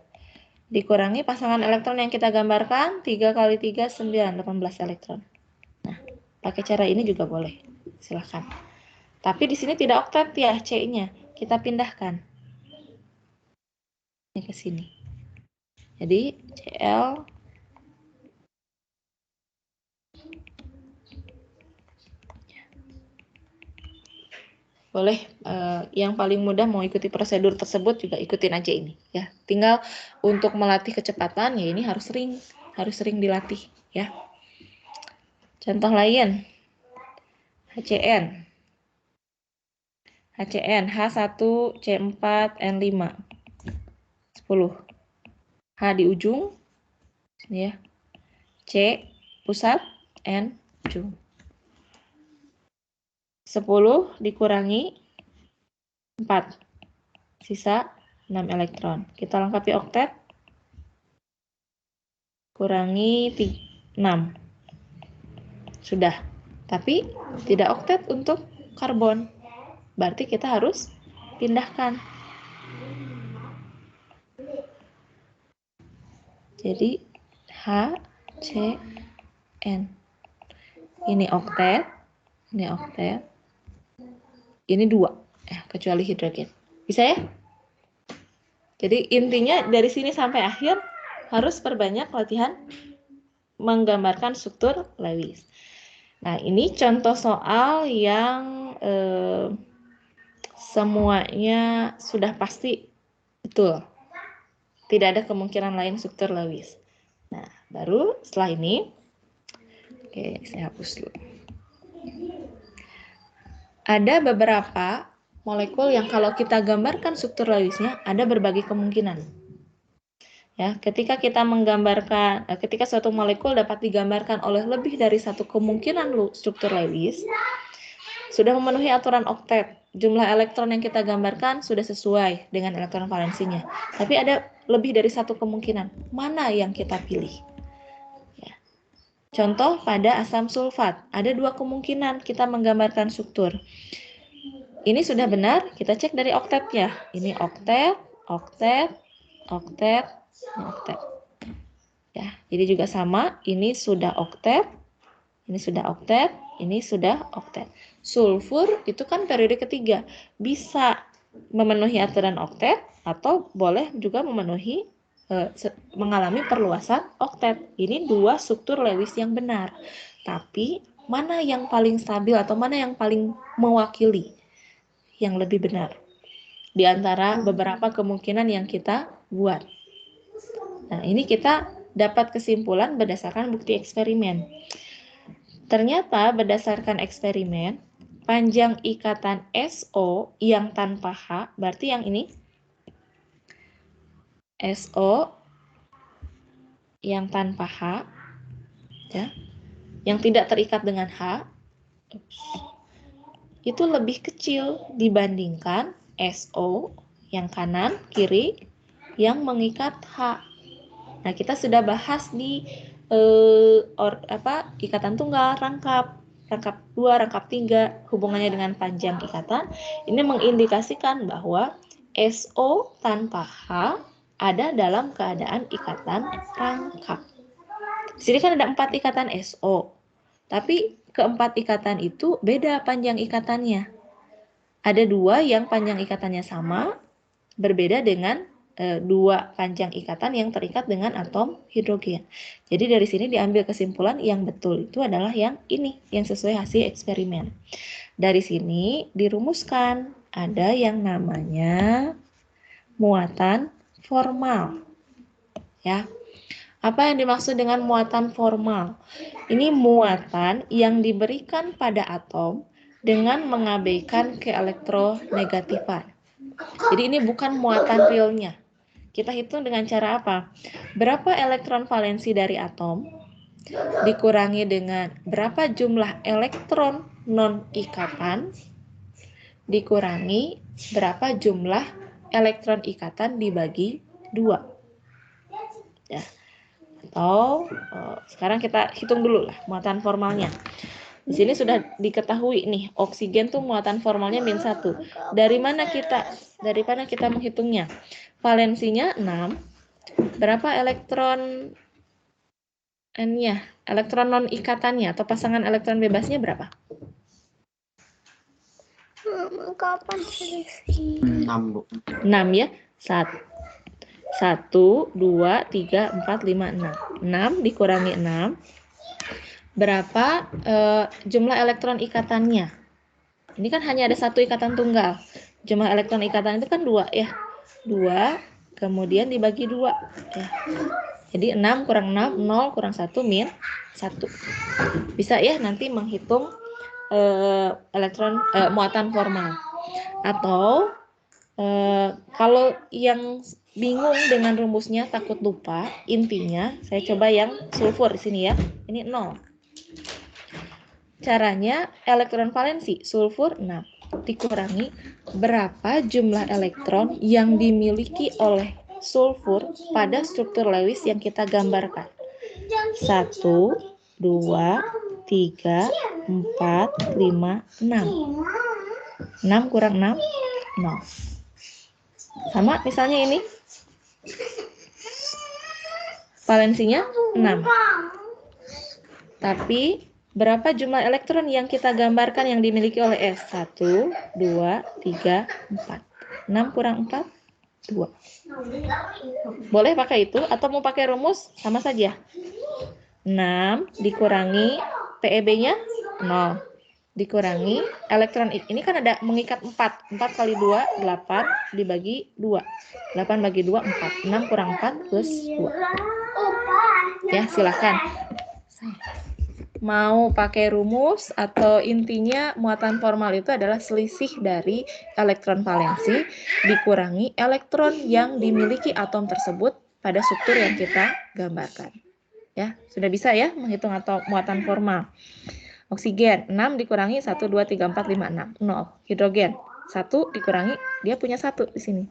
Speaker 1: Dikurangi pasangan elektron yang kita gambarkan, 3 kali 3, 9, 18 elektron. Nah, pakai cara ini juga boleh. Silahkan. Tapi di sini tidak oktet ya C-nya. Kita pindahkan. Ini ke sini. Jadi Cl boleh yang paling mudah mau ikuti prosedur tersebut juga ikutin aja ini ya. Tinggal untuk melatih kecepatan ya ini harus sering dilatih ya. Contoh lain HCN H1C4N5 10 H di ujung ya, C pusat, N ujung. 10 dikurangi 4, sisa 6 elektron. Kita lengkapi oktet, kurangi 6. Sudah, tapi tidak oktet untuk karbon. Berarti kita harus pindahkan. Jadi H, C, N. Ini oktet, ini oktet. Ini 2, kecuali hidrogen. Bisa ya? Jadi intinya dari sini sampai akhir harus perbanyak latihan menggambarkan struktur Lewis. Nah, ini contoh soal yang semuanya sudah pasti betul. Tidak ada kemungkinan lain struktur Lewis. Nah, baru setelah ini, oke, saya hapus dulu. Ada beberapa molekul yang kalau kita gambarkan struktur Lewisnya ada berbagai kemungkinan. Ya, ketika kita menggambarkan, ketika suatu molekul dapat digambarkan oleh lebih dari satu kemungkinan struktur Lewis, sudah memenuhi aturan oktet. Jumlah elektron yang kita gambarkan sudah sesuai dengan elektron valensinya. Tapi ada lebih dari satu kemungkinan. Mana yang kita pilih? Ya. Contoh pada asam sulfat, ada 2 kemungkinan kita menggambarkan struktur. Ini sudah benar, kita cek dari oktetnya. Ini oktet, oktet, oktet, oktet. Ya, jadi juga sama, ini sudah oktet, ini sudah oktet, ini sudah oktet. Sulfur itu kan periode ketiga, bisa memenuhi aturan oktet atau boleh juga memenuhi mengalami perluasan oktet. Ini 2 struktur Lewis yang benar. Tapi mana yang paling stabil atau mana yang paling mewakili yang lebih benar di antara beberapa kemungkinan yang kita buat. Nah, ini kita dapat kesimpulan berdasarkan bukti eksperimen. Ternyata berdasarkan eksperimen, panjang ikatan SO yang tanpa H, berarti yang ini, SO yang tanpa H, ya, yang tidak terikat dengan H, itu lebih kecil dibandingkan SO yang kanan, kiri, yang mengikat H. Nah, kita sudah bahas di ikatan tunggal, rangkap 2, rangkap 3, hubungannya dengan panjang ikatan. Ini mengindikasikan bahwa SO tanpa H ada dalam keadaan ikatan rangkap. Di sini kan ada 4 ikatan SO, tapi keempat ikatan itu beda panjang ikatannya. Ada 2 yang panjang ikatannya sama, berbeda dengan dua panjang ikatan yang terikat dengan atom hidrogen. Jadi dari sini diambil kesimpulan yang betul itu adalah yang ini, yang sesuai hasil eksperimen. Dari sini dirumuskan ada yang namanya muatan formal. Ya. Apa yang dimaksud dengan muatan formal? Ini muatan yang diberikan pada atom dengan mengabaikan keelektronegatifan. Jadi ini bukan muatan realnya. Kita hitung dengan cara apa? Berapa elektron valensi dari atom dikurangi dengan berapa jumlah elektron non-ikatan dikurangi berapa jumlah elektron ikatan dibagi 2. Ya. Atau sekarang kita hitung dulu lah muatan formalnya. Di sini sudah diketahui nih, oksigen tuh muatan formalnya -1. Dari mana kita menghitungnya? Valensinya 6. Berapa elektron N-nya? Elektron non ikatannya atau pasangan elektron bebasnya berapa?
Speaker 3: Kapan selesai?
Speaker 4: 6, Bu.
Speaker 1: 6 ya. 1, 2, 3, 4, 5, 6. 6 dikurangi 6. Berapa jumlah elektron ikatannya? Ini kan hanya ada satu ikatan tunggal. Jumlah elektron ikatan itu kan 2 ya. 2 kemudian dibagi 2 ya. Jadi 6 kurang 6, 0 kurang 1 min 1. Bisa ya nanti menghitung muatan formal. Atau kalau yang bingung dengan rumusnya, takut lupa, intinya saya coba yang sulfur di sini ya. Ini 0. Caranya elektron valensi sulfur 6 dikurangi berapa jumlah elektron yang dimiliki oleh sulfur pada struktur Lewis yang kita gambarkan. 1, 2, 3, 4, 5, 6. 6 kurang 6, 0. Sama misalnya ini. Valensinya 6. Tapi berapa jumlah elektron yang kita gambarkan yang dimiliki oleh S? 1, 2, 3, 4. 6 kurang 4, 2. Boleh pakai itu atau mau pakai rumus? Sama saja. 6 dikurangi PEB-nya 0. Dikurangi elektron ini kan ada mengikat 4. 4 kali 2, 8 dibagi 2. 8 bagi 2, 4. 6 kurang 4 plus 2. Ya, silakan. Mau pakai rumus atau intinya muatan formal itu adalah selisih dari elektron valensi dikurangi elektron yang dimiliki atom tersebut pada struktur yang kita gambarkan. Ya, sudah bisa ya menghitung atau muatan formal. Oksigen 6 dikurangi 1, 2, 3, 4, 5, 6. 0. Hidrogen 1 dikurangi, dia punya 1 di sini.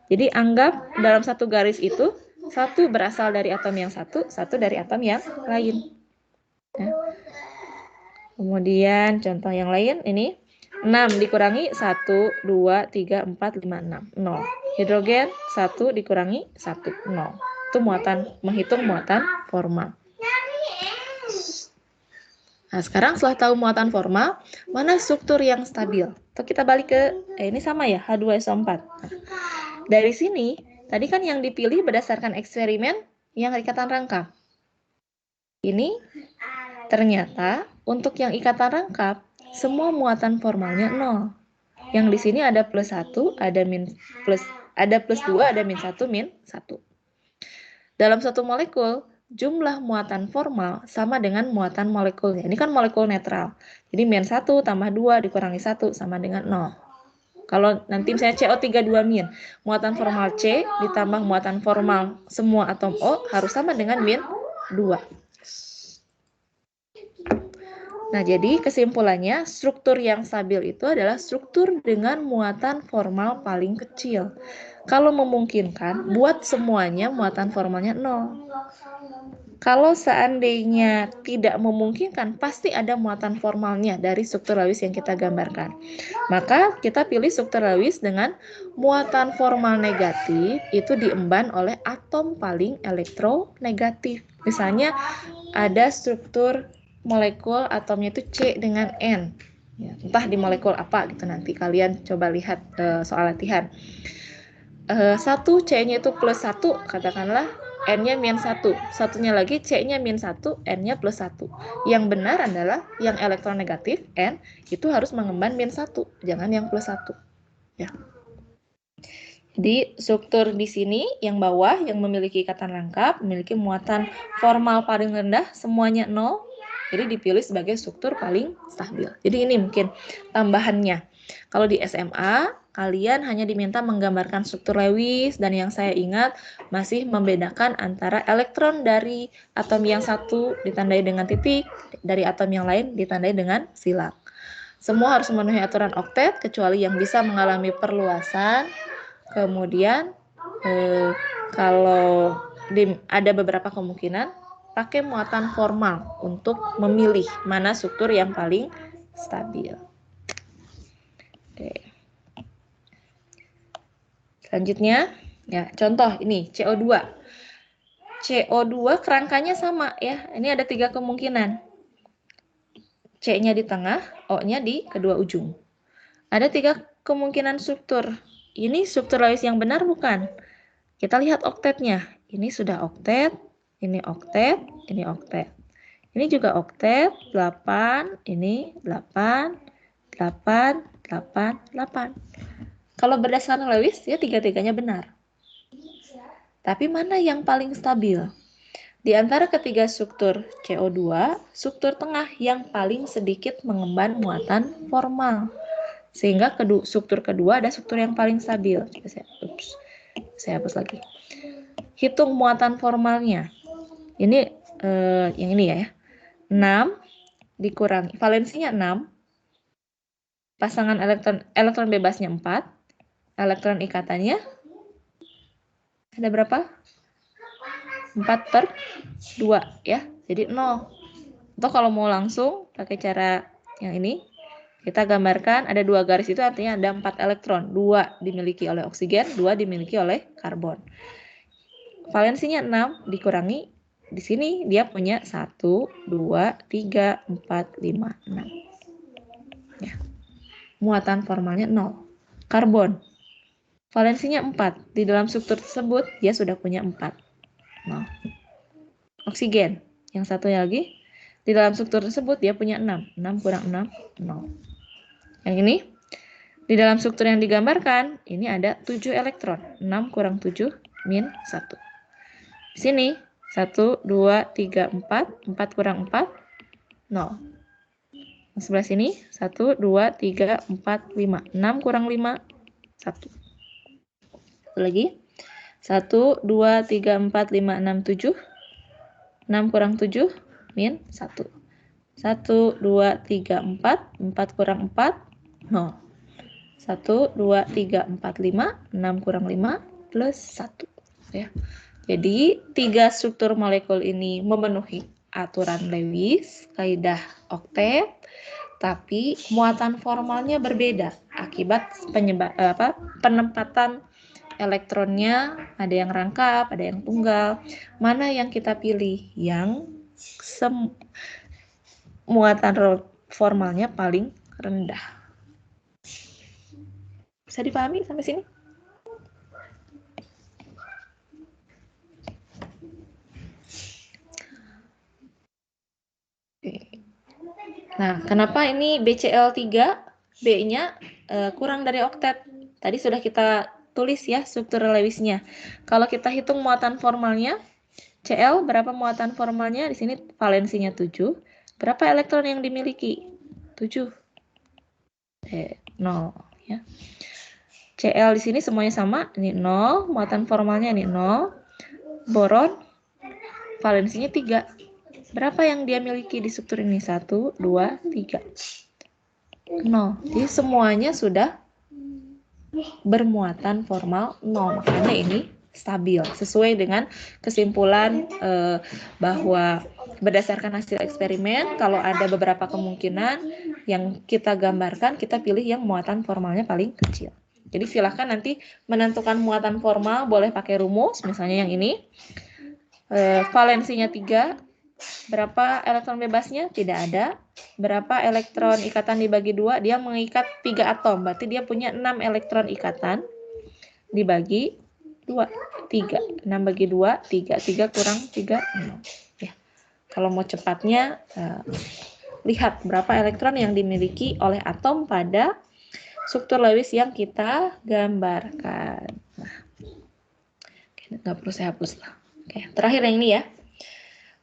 Speaker 1: Jadi anggap dalam satu garis itu 1 berasal dari atom yang 1 dari atom yang lain. Ya. Kemudian contoh yang lain ini 6 dikurangi 1, 2, 3, 4, 5, 6. 0. Hidrogen 1 dikurangi 1, 0. Itu menghitung muatan formal. Nah, sekarang setelah tahu muatan formal, mana struktur yang stabil? Atau kita balik ke, ini sama ya, H2SO4. Nah, dari sini, tadi kan yang dipilih berdasarkan eksperimen yang ikatan rangkap. Ini ternyata untuk yang ikatan rangkap, semua muatan formalnya 0. Yang di sini ada plus 1, ada plus 2, ada min 1, min 1. Dalam satu molekul, jumlah muatan formal sama dengan muatan molekulnya. Ini kan molekul netral. Jadi min 1 tambah 2 dikurangi 1 sama dengan 0. Kalau nanti misalnya CO32-, muatan formal C ditambah muatan formal semua atom O harus sama dengan min 2. Nah, jadi kesimpulannya struktur yang stabil itu adalah struktur dengan muatan formal paling kecil. Kalau memungkinkan, buat semuanya muatan formalnya 0. Kalau seandainya tidak memungkinkan, pasti ada muatan formalnya dari struktur Lewis yang kita gambarkan. Maka kita pilih struktur Lewis dengan muatan formal negatif itu diemban oleh atom paling elektronegatif. Misalnya ada struktur molekul atomnya itu C dengan N. Ya, entah di molekul apa gitu nanti kalian coba lihat soal latihan. 1 C-nya itu plus 1, katakanlah N-nya min 1. Satunya lagi C-nya min 1, N-nya plus 1. Yang benar adalah yang elektron negatif, N, itu harus mengemban min 1, jangan yang plus 1. Ya. Jadi struktur di sini yang bawah yang memiliki ikatan lengkap, memiliki muatan formal paling rendah, semuanya 0. Jadi dipilih sebagai struktur paling stabil. Jadi ini mungkin tambahannya. Kalau di SMA, kalian hanya diminta menggambarkan struktur Lewis, dan yang saya ingat masih membedakan antara elektron dari atom yang satu ditandai dengan titik, dari atom yang lain ditandai dengan silang. Semua harus memenuhi aturan oktet, kecuali yang bisa mengalami perluasan. Kemudian, kalau ada beberapa kemungkinan, pakai muatan formal untuk memilih mana struktur yang paling stabil. Oke. Selanjutnya, ya contoh ini CO2. CO2 kerangkanya sama ya. Ini ada 3 kemungkinan. C-nya di tengah, O-nya di kedua ujung. Ada 3 kemungkinan struktur. Ini struktur Lewis yang benar bukan? Kita lihat oktetnya. Ini sudah oktet, ini oktet, ini oktet. Ini juga oktet, 8, ini 8, 8, 8, 8. Kalau berdasarkan Lewis, ya 3-tiganya benar. Tapi mana yang paling stabil? Di antara ketiga struktur CO2, struktur tengah yang paling sedikit mengemban muatan formal. Sehingga struktur kedua ada struktur yang paling stabil. Saya hapus lagi. Hitung muatan formalnya. Ini yang ini ya. 6 dikurangi, valensinya 6. Pasangan elektron bebasnya 4. Elektron ikatannya ada berapa? 4/2 ya. Jadi 0. Atau kalau mau langsung pakai cara yang ini, kita gambarkan ada 2 garis, itu artinya ada 4 elektron. 2 dimiliki oleh oksigen, 2 dimiliki oleh karbon. Valensinya 6 dikurangi, di sini dia punya 1, 2, 3, 4, 5, 6. Ya. Muatan formalnya 0. Karbon. Valensinya 4. Di dalam struktur tersebut dia sudah punya 4. 0. Oksigen. Yang satunya lagi. Di dalam struktur tersebut dia punya 6. 6 kurang 6, 0. Yang ini. Di dalam struktur yang digambarkan, ini ada 7 elektron. 6 kurang 7, min 1. Di sini, 1, 2, 3, 4. 4 kurang 4, 0. Yang sebelah sini, 1, 2, 3, 4, 5. 6 kurang 5, 1. Satu lagi. 1, 2, 3, 4, 5, 6, 7. 6 kurang 7, min 1. 1, 2, 3, 4. 4 kurang 4, 0. 1, 2, 3, 4, 5. 6 kurang 5, plus 1. Ya. Jadi, 3 struktur molekul ini memenuhi aturan Lewis, kaidah oktet, tapi muatan formalnya berbeda akibat penempatan elektronnya, ada yang rangkap, ada yang tunggal. Mana yang kita pilih? Yang muatan formalnya paling rendah. Bisa dipahami sampai sini? Oke. Nah, kenapa ini BCl3, B-nya kurang dari oktet? Tadi sudah kita tulis ya struktur Lewisnya. Kalau kita hitung muatan formalnya, Cl berapa muatan formalnya? Di sini valensinya 7. Berapa elektron yang dimiliki? 7. 0 ya. Cl di sini semuanya sama, ini 0, muatan formalnya ini 0. Boron valensinya 3. Berapa yang dia miliki di struktur ini? 1, 2, 3. 0. Jadi semuanya sudah bermuatan formal 0. Makanya ini stabil. Sesuai dengan kesimpulan bahwa berdasarkan hasil eksperimen, kalau ada beberapa kemungkinan yang kita gambarkan, kita pilih yang muatan formalnya paling kecil. Jadi silahkan nanti menentukan muatan formal, boleh pakai rumus, misalnya yang ini. Valensinya 3. Berapa elektron bebasnya? Tidak ada. Berapa elektron ikatan dibagi 2? Dia mengikat 3 atom. Berarti dia punya 6 elektron ikatan. dibagi 2, 3. 6 bagi 2, 3. 3 kurang 3, 0. Ya. Kalau mau cepatnya, lihat berapa elektron yang dimiliki oleh atom pada struktur Lewis yang kita gambarkan. Nah, nggak perlu saya hapus lah. Oke, terakhir yang ini ya.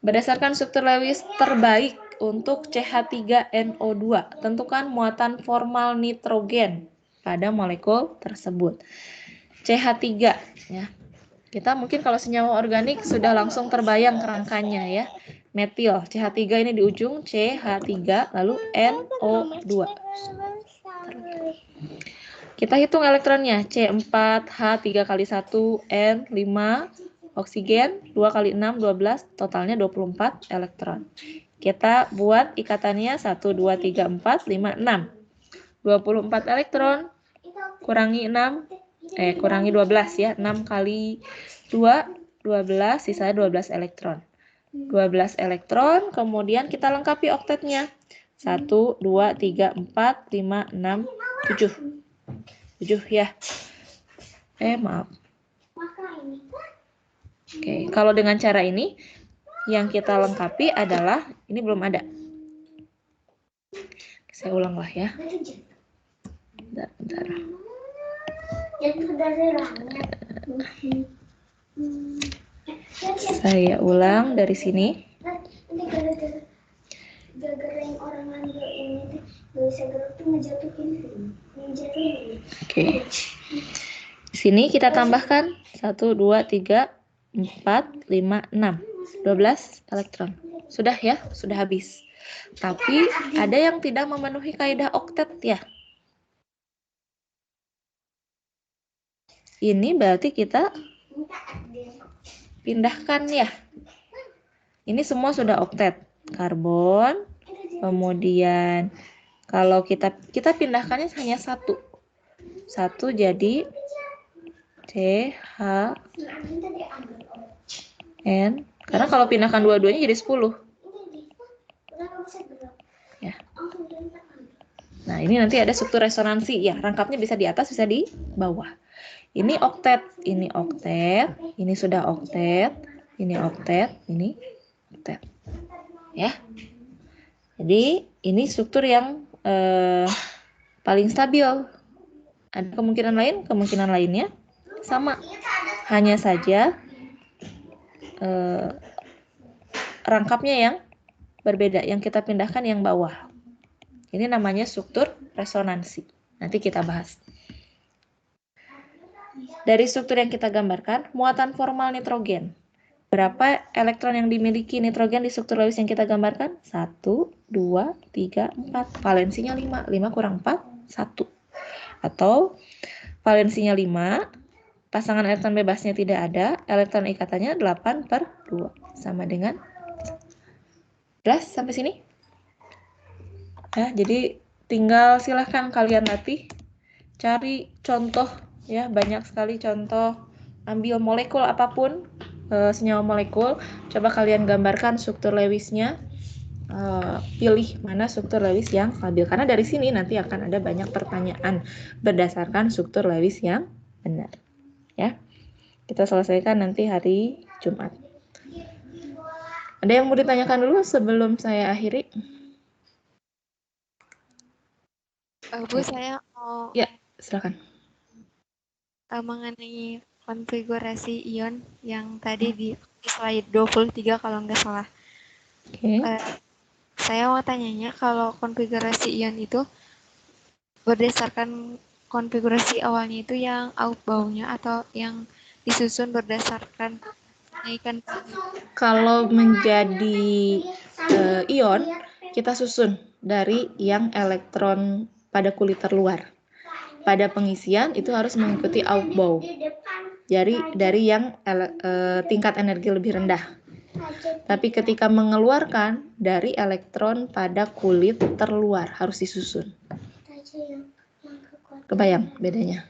Speaker 1: Berdasarkan struktur Lewis terbaik untuk CH3NO2, tentukan muatan formal nitrogen pada molekul tersebut. CH3 ya. Kita mungkin kalau senyawa organik sudah langsung terbayang kerangkanya ya. Metil, CH3 ini di ujung, CH3 lalu NO2. Kita hitung elektronnya, C4, H 3 kali 1, N 5, oksigen 2 kali 6, 12, totalnya 24 elektron. Kita buat ikatannya 1, 2, 3, 4, 5, 6. 24 elektron, kurangi 6, kurangi 12 ya, 6 kali 2, 12, sisanya 12 elektron. 12 elektron, kemudian kita lengkapi oktetnya. 1, 2, 3, 4, 5, 6, 7. 7 ya. Maaf. Oke, kalau dengan cara ini, yang kita lengkapi adalah, ini belum ada. Saya ulang lah ya. Bentar. Saya ulang dari sini. Oke. Di sini kita tambahkan 1, 2, 3, 4, 5, 6. 12 elektron. Sudah ya, sudah habis. Tapi ada yang tidak memenuhi kaidah oktet ya. Ini berarti kita pindahkan ya. Ini semua sudah oktet. Karbon, kemudian kalau kita pindahkannya hanya 1. 1 jadi CHN. Karena kalau pindahkan dua-duanya jadi 10. Ya. Nah, ini nanti ada struktur resonansi ya. Rangkapnya bisa di atas, bisa di bawah. Ini oktet, ini oktet, ini sudah oktet, ini oktet, ini oktet. Ya. Jadi, ini struktur yang paling stabil. Ada kemungkinan lain? Kemungkinan lainnya sama. Hanya saja rangkapnya yang berbeda. Yang kita pindahkan yang bawah. Ini namanya struktur resonansi. Nanti kita bahas. Dari struktur yang kita gambarkan, muatan formal nitrogen. Berapa elektron yang dimiliki nitrogen di struktur Lewis yang kita gambarkan? 1, 2, 3, 4. Valensinya 5. 5 kurang 4, 1. Atau valensinya 5, pasangan elektron bebasnya tidak ada, elektron ikatannya 8/2. Sama dengan 11 sampai sini. Ya, jadi tinggal silahkan kalian latih. Cari contoh, ya banyak sekali contoh. Ambil molekul apapun, senyawa molekul, coba kalian gambarkan struktur Lewisnya, pilih mana struktur Lewis yang stabil. Karena dari sini nanti akan ada banyak pertanyaan berdasarkan struktur Lewis yang benar. Ya, kita selesaikan nanti hari Jumat. Ada yang mau ditanyakan dulu sebelum saya akhiri?
Speaker 3: Bu, saya mau
Speaker 1: Ya, silakan.
Speaker 3: mengenai konfigurasi ion yang tadi di slide 23 kalau nggak salah.
Speaker 1: Oke.
Speaker 3: Saya mau tanyanya kalau konfigurasi ion itu berdasarkan konfigurasi awalnya itu yang outbound-nya atau yang disusun berdasarkan kenaikan.
Speaker 1: Kalau menjadi ion, kita susun dari yang elektron pada kulit terluar. Pada pengisian itu harus mengikuti outbound. Dari yang tingkat energi lebih rendah. Tapi ketika mengeluarkan dari elektron pada kulit terluar harus disusun. Kebayang bedanya?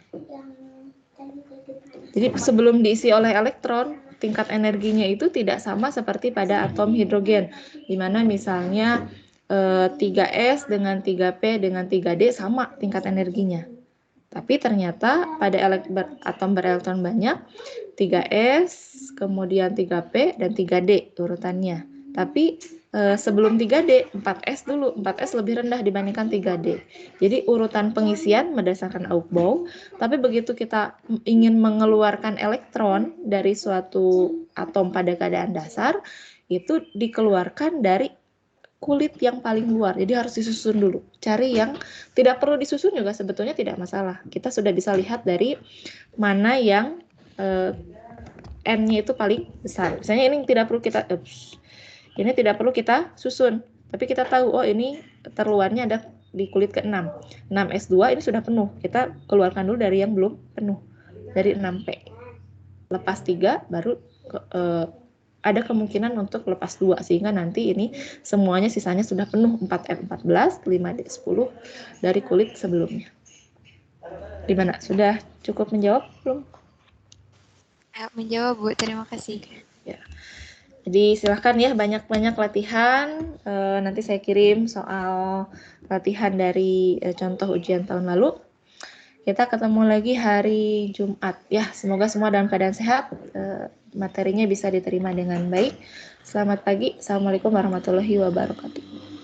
Speaker 1: Jadi sebelum diisi oleh elektron, tingkat energinya itu tidak sama seperti pada atom hidrogen, di mana misalnya 3S dengan 3P dengan 3D sama tingkat energinya. Tapi ternyata pada atom berelektron banyak 3s, kemudian 3p dan 3d urutannya. Tapi sebelum 3d 4s dulu, 4s lebih rendah dibandingkan 3d. Jadi urutan pengisian berdasarkan Aufbau, tapi begitu kita ingin mengeluarkan elektron dari suatu atom pada keadaan dasar, itu dikeluarkan dari kulit yang paling luar. Jadi harus disusun dulu. Cari yang tidak perlu disusun juga sebetulnya tidak masalah. Kita sudah bisa lihat dari mana yang N-nya itu paling besar. Misalnya ini tidak perlu kita susun, tapi kita tahu oh ini terluarnya ada di kulit ke-6. 6s2 ini sudah penuh. Kita keluarkan dulu dari yang belum penuh. Dari 6p. Lepas 3 baru ada kemungkinan untuk lepas 2 sehingga nanti ini semuanya sisanya sudah penuh 4F14, 5D10 dari kulit sebelumnya. Gimana? Sudah cukup menjawab belum?
Speaker 3: Menjawab Bu, terima kasih.
Speaker 1: Ya. Jadi silahkan ya banyak-banyak latihan. Nanti saya kirim soal latihan dari contoh ujian tahun lalu. Kita ketemu lagi hari Jumat. Ya, semoga semua dalam keadaan sehat. Materinya bisa diterima dengan baik. Selamat pagi. Assalamualaikum warahmatullahi wabarakatuh.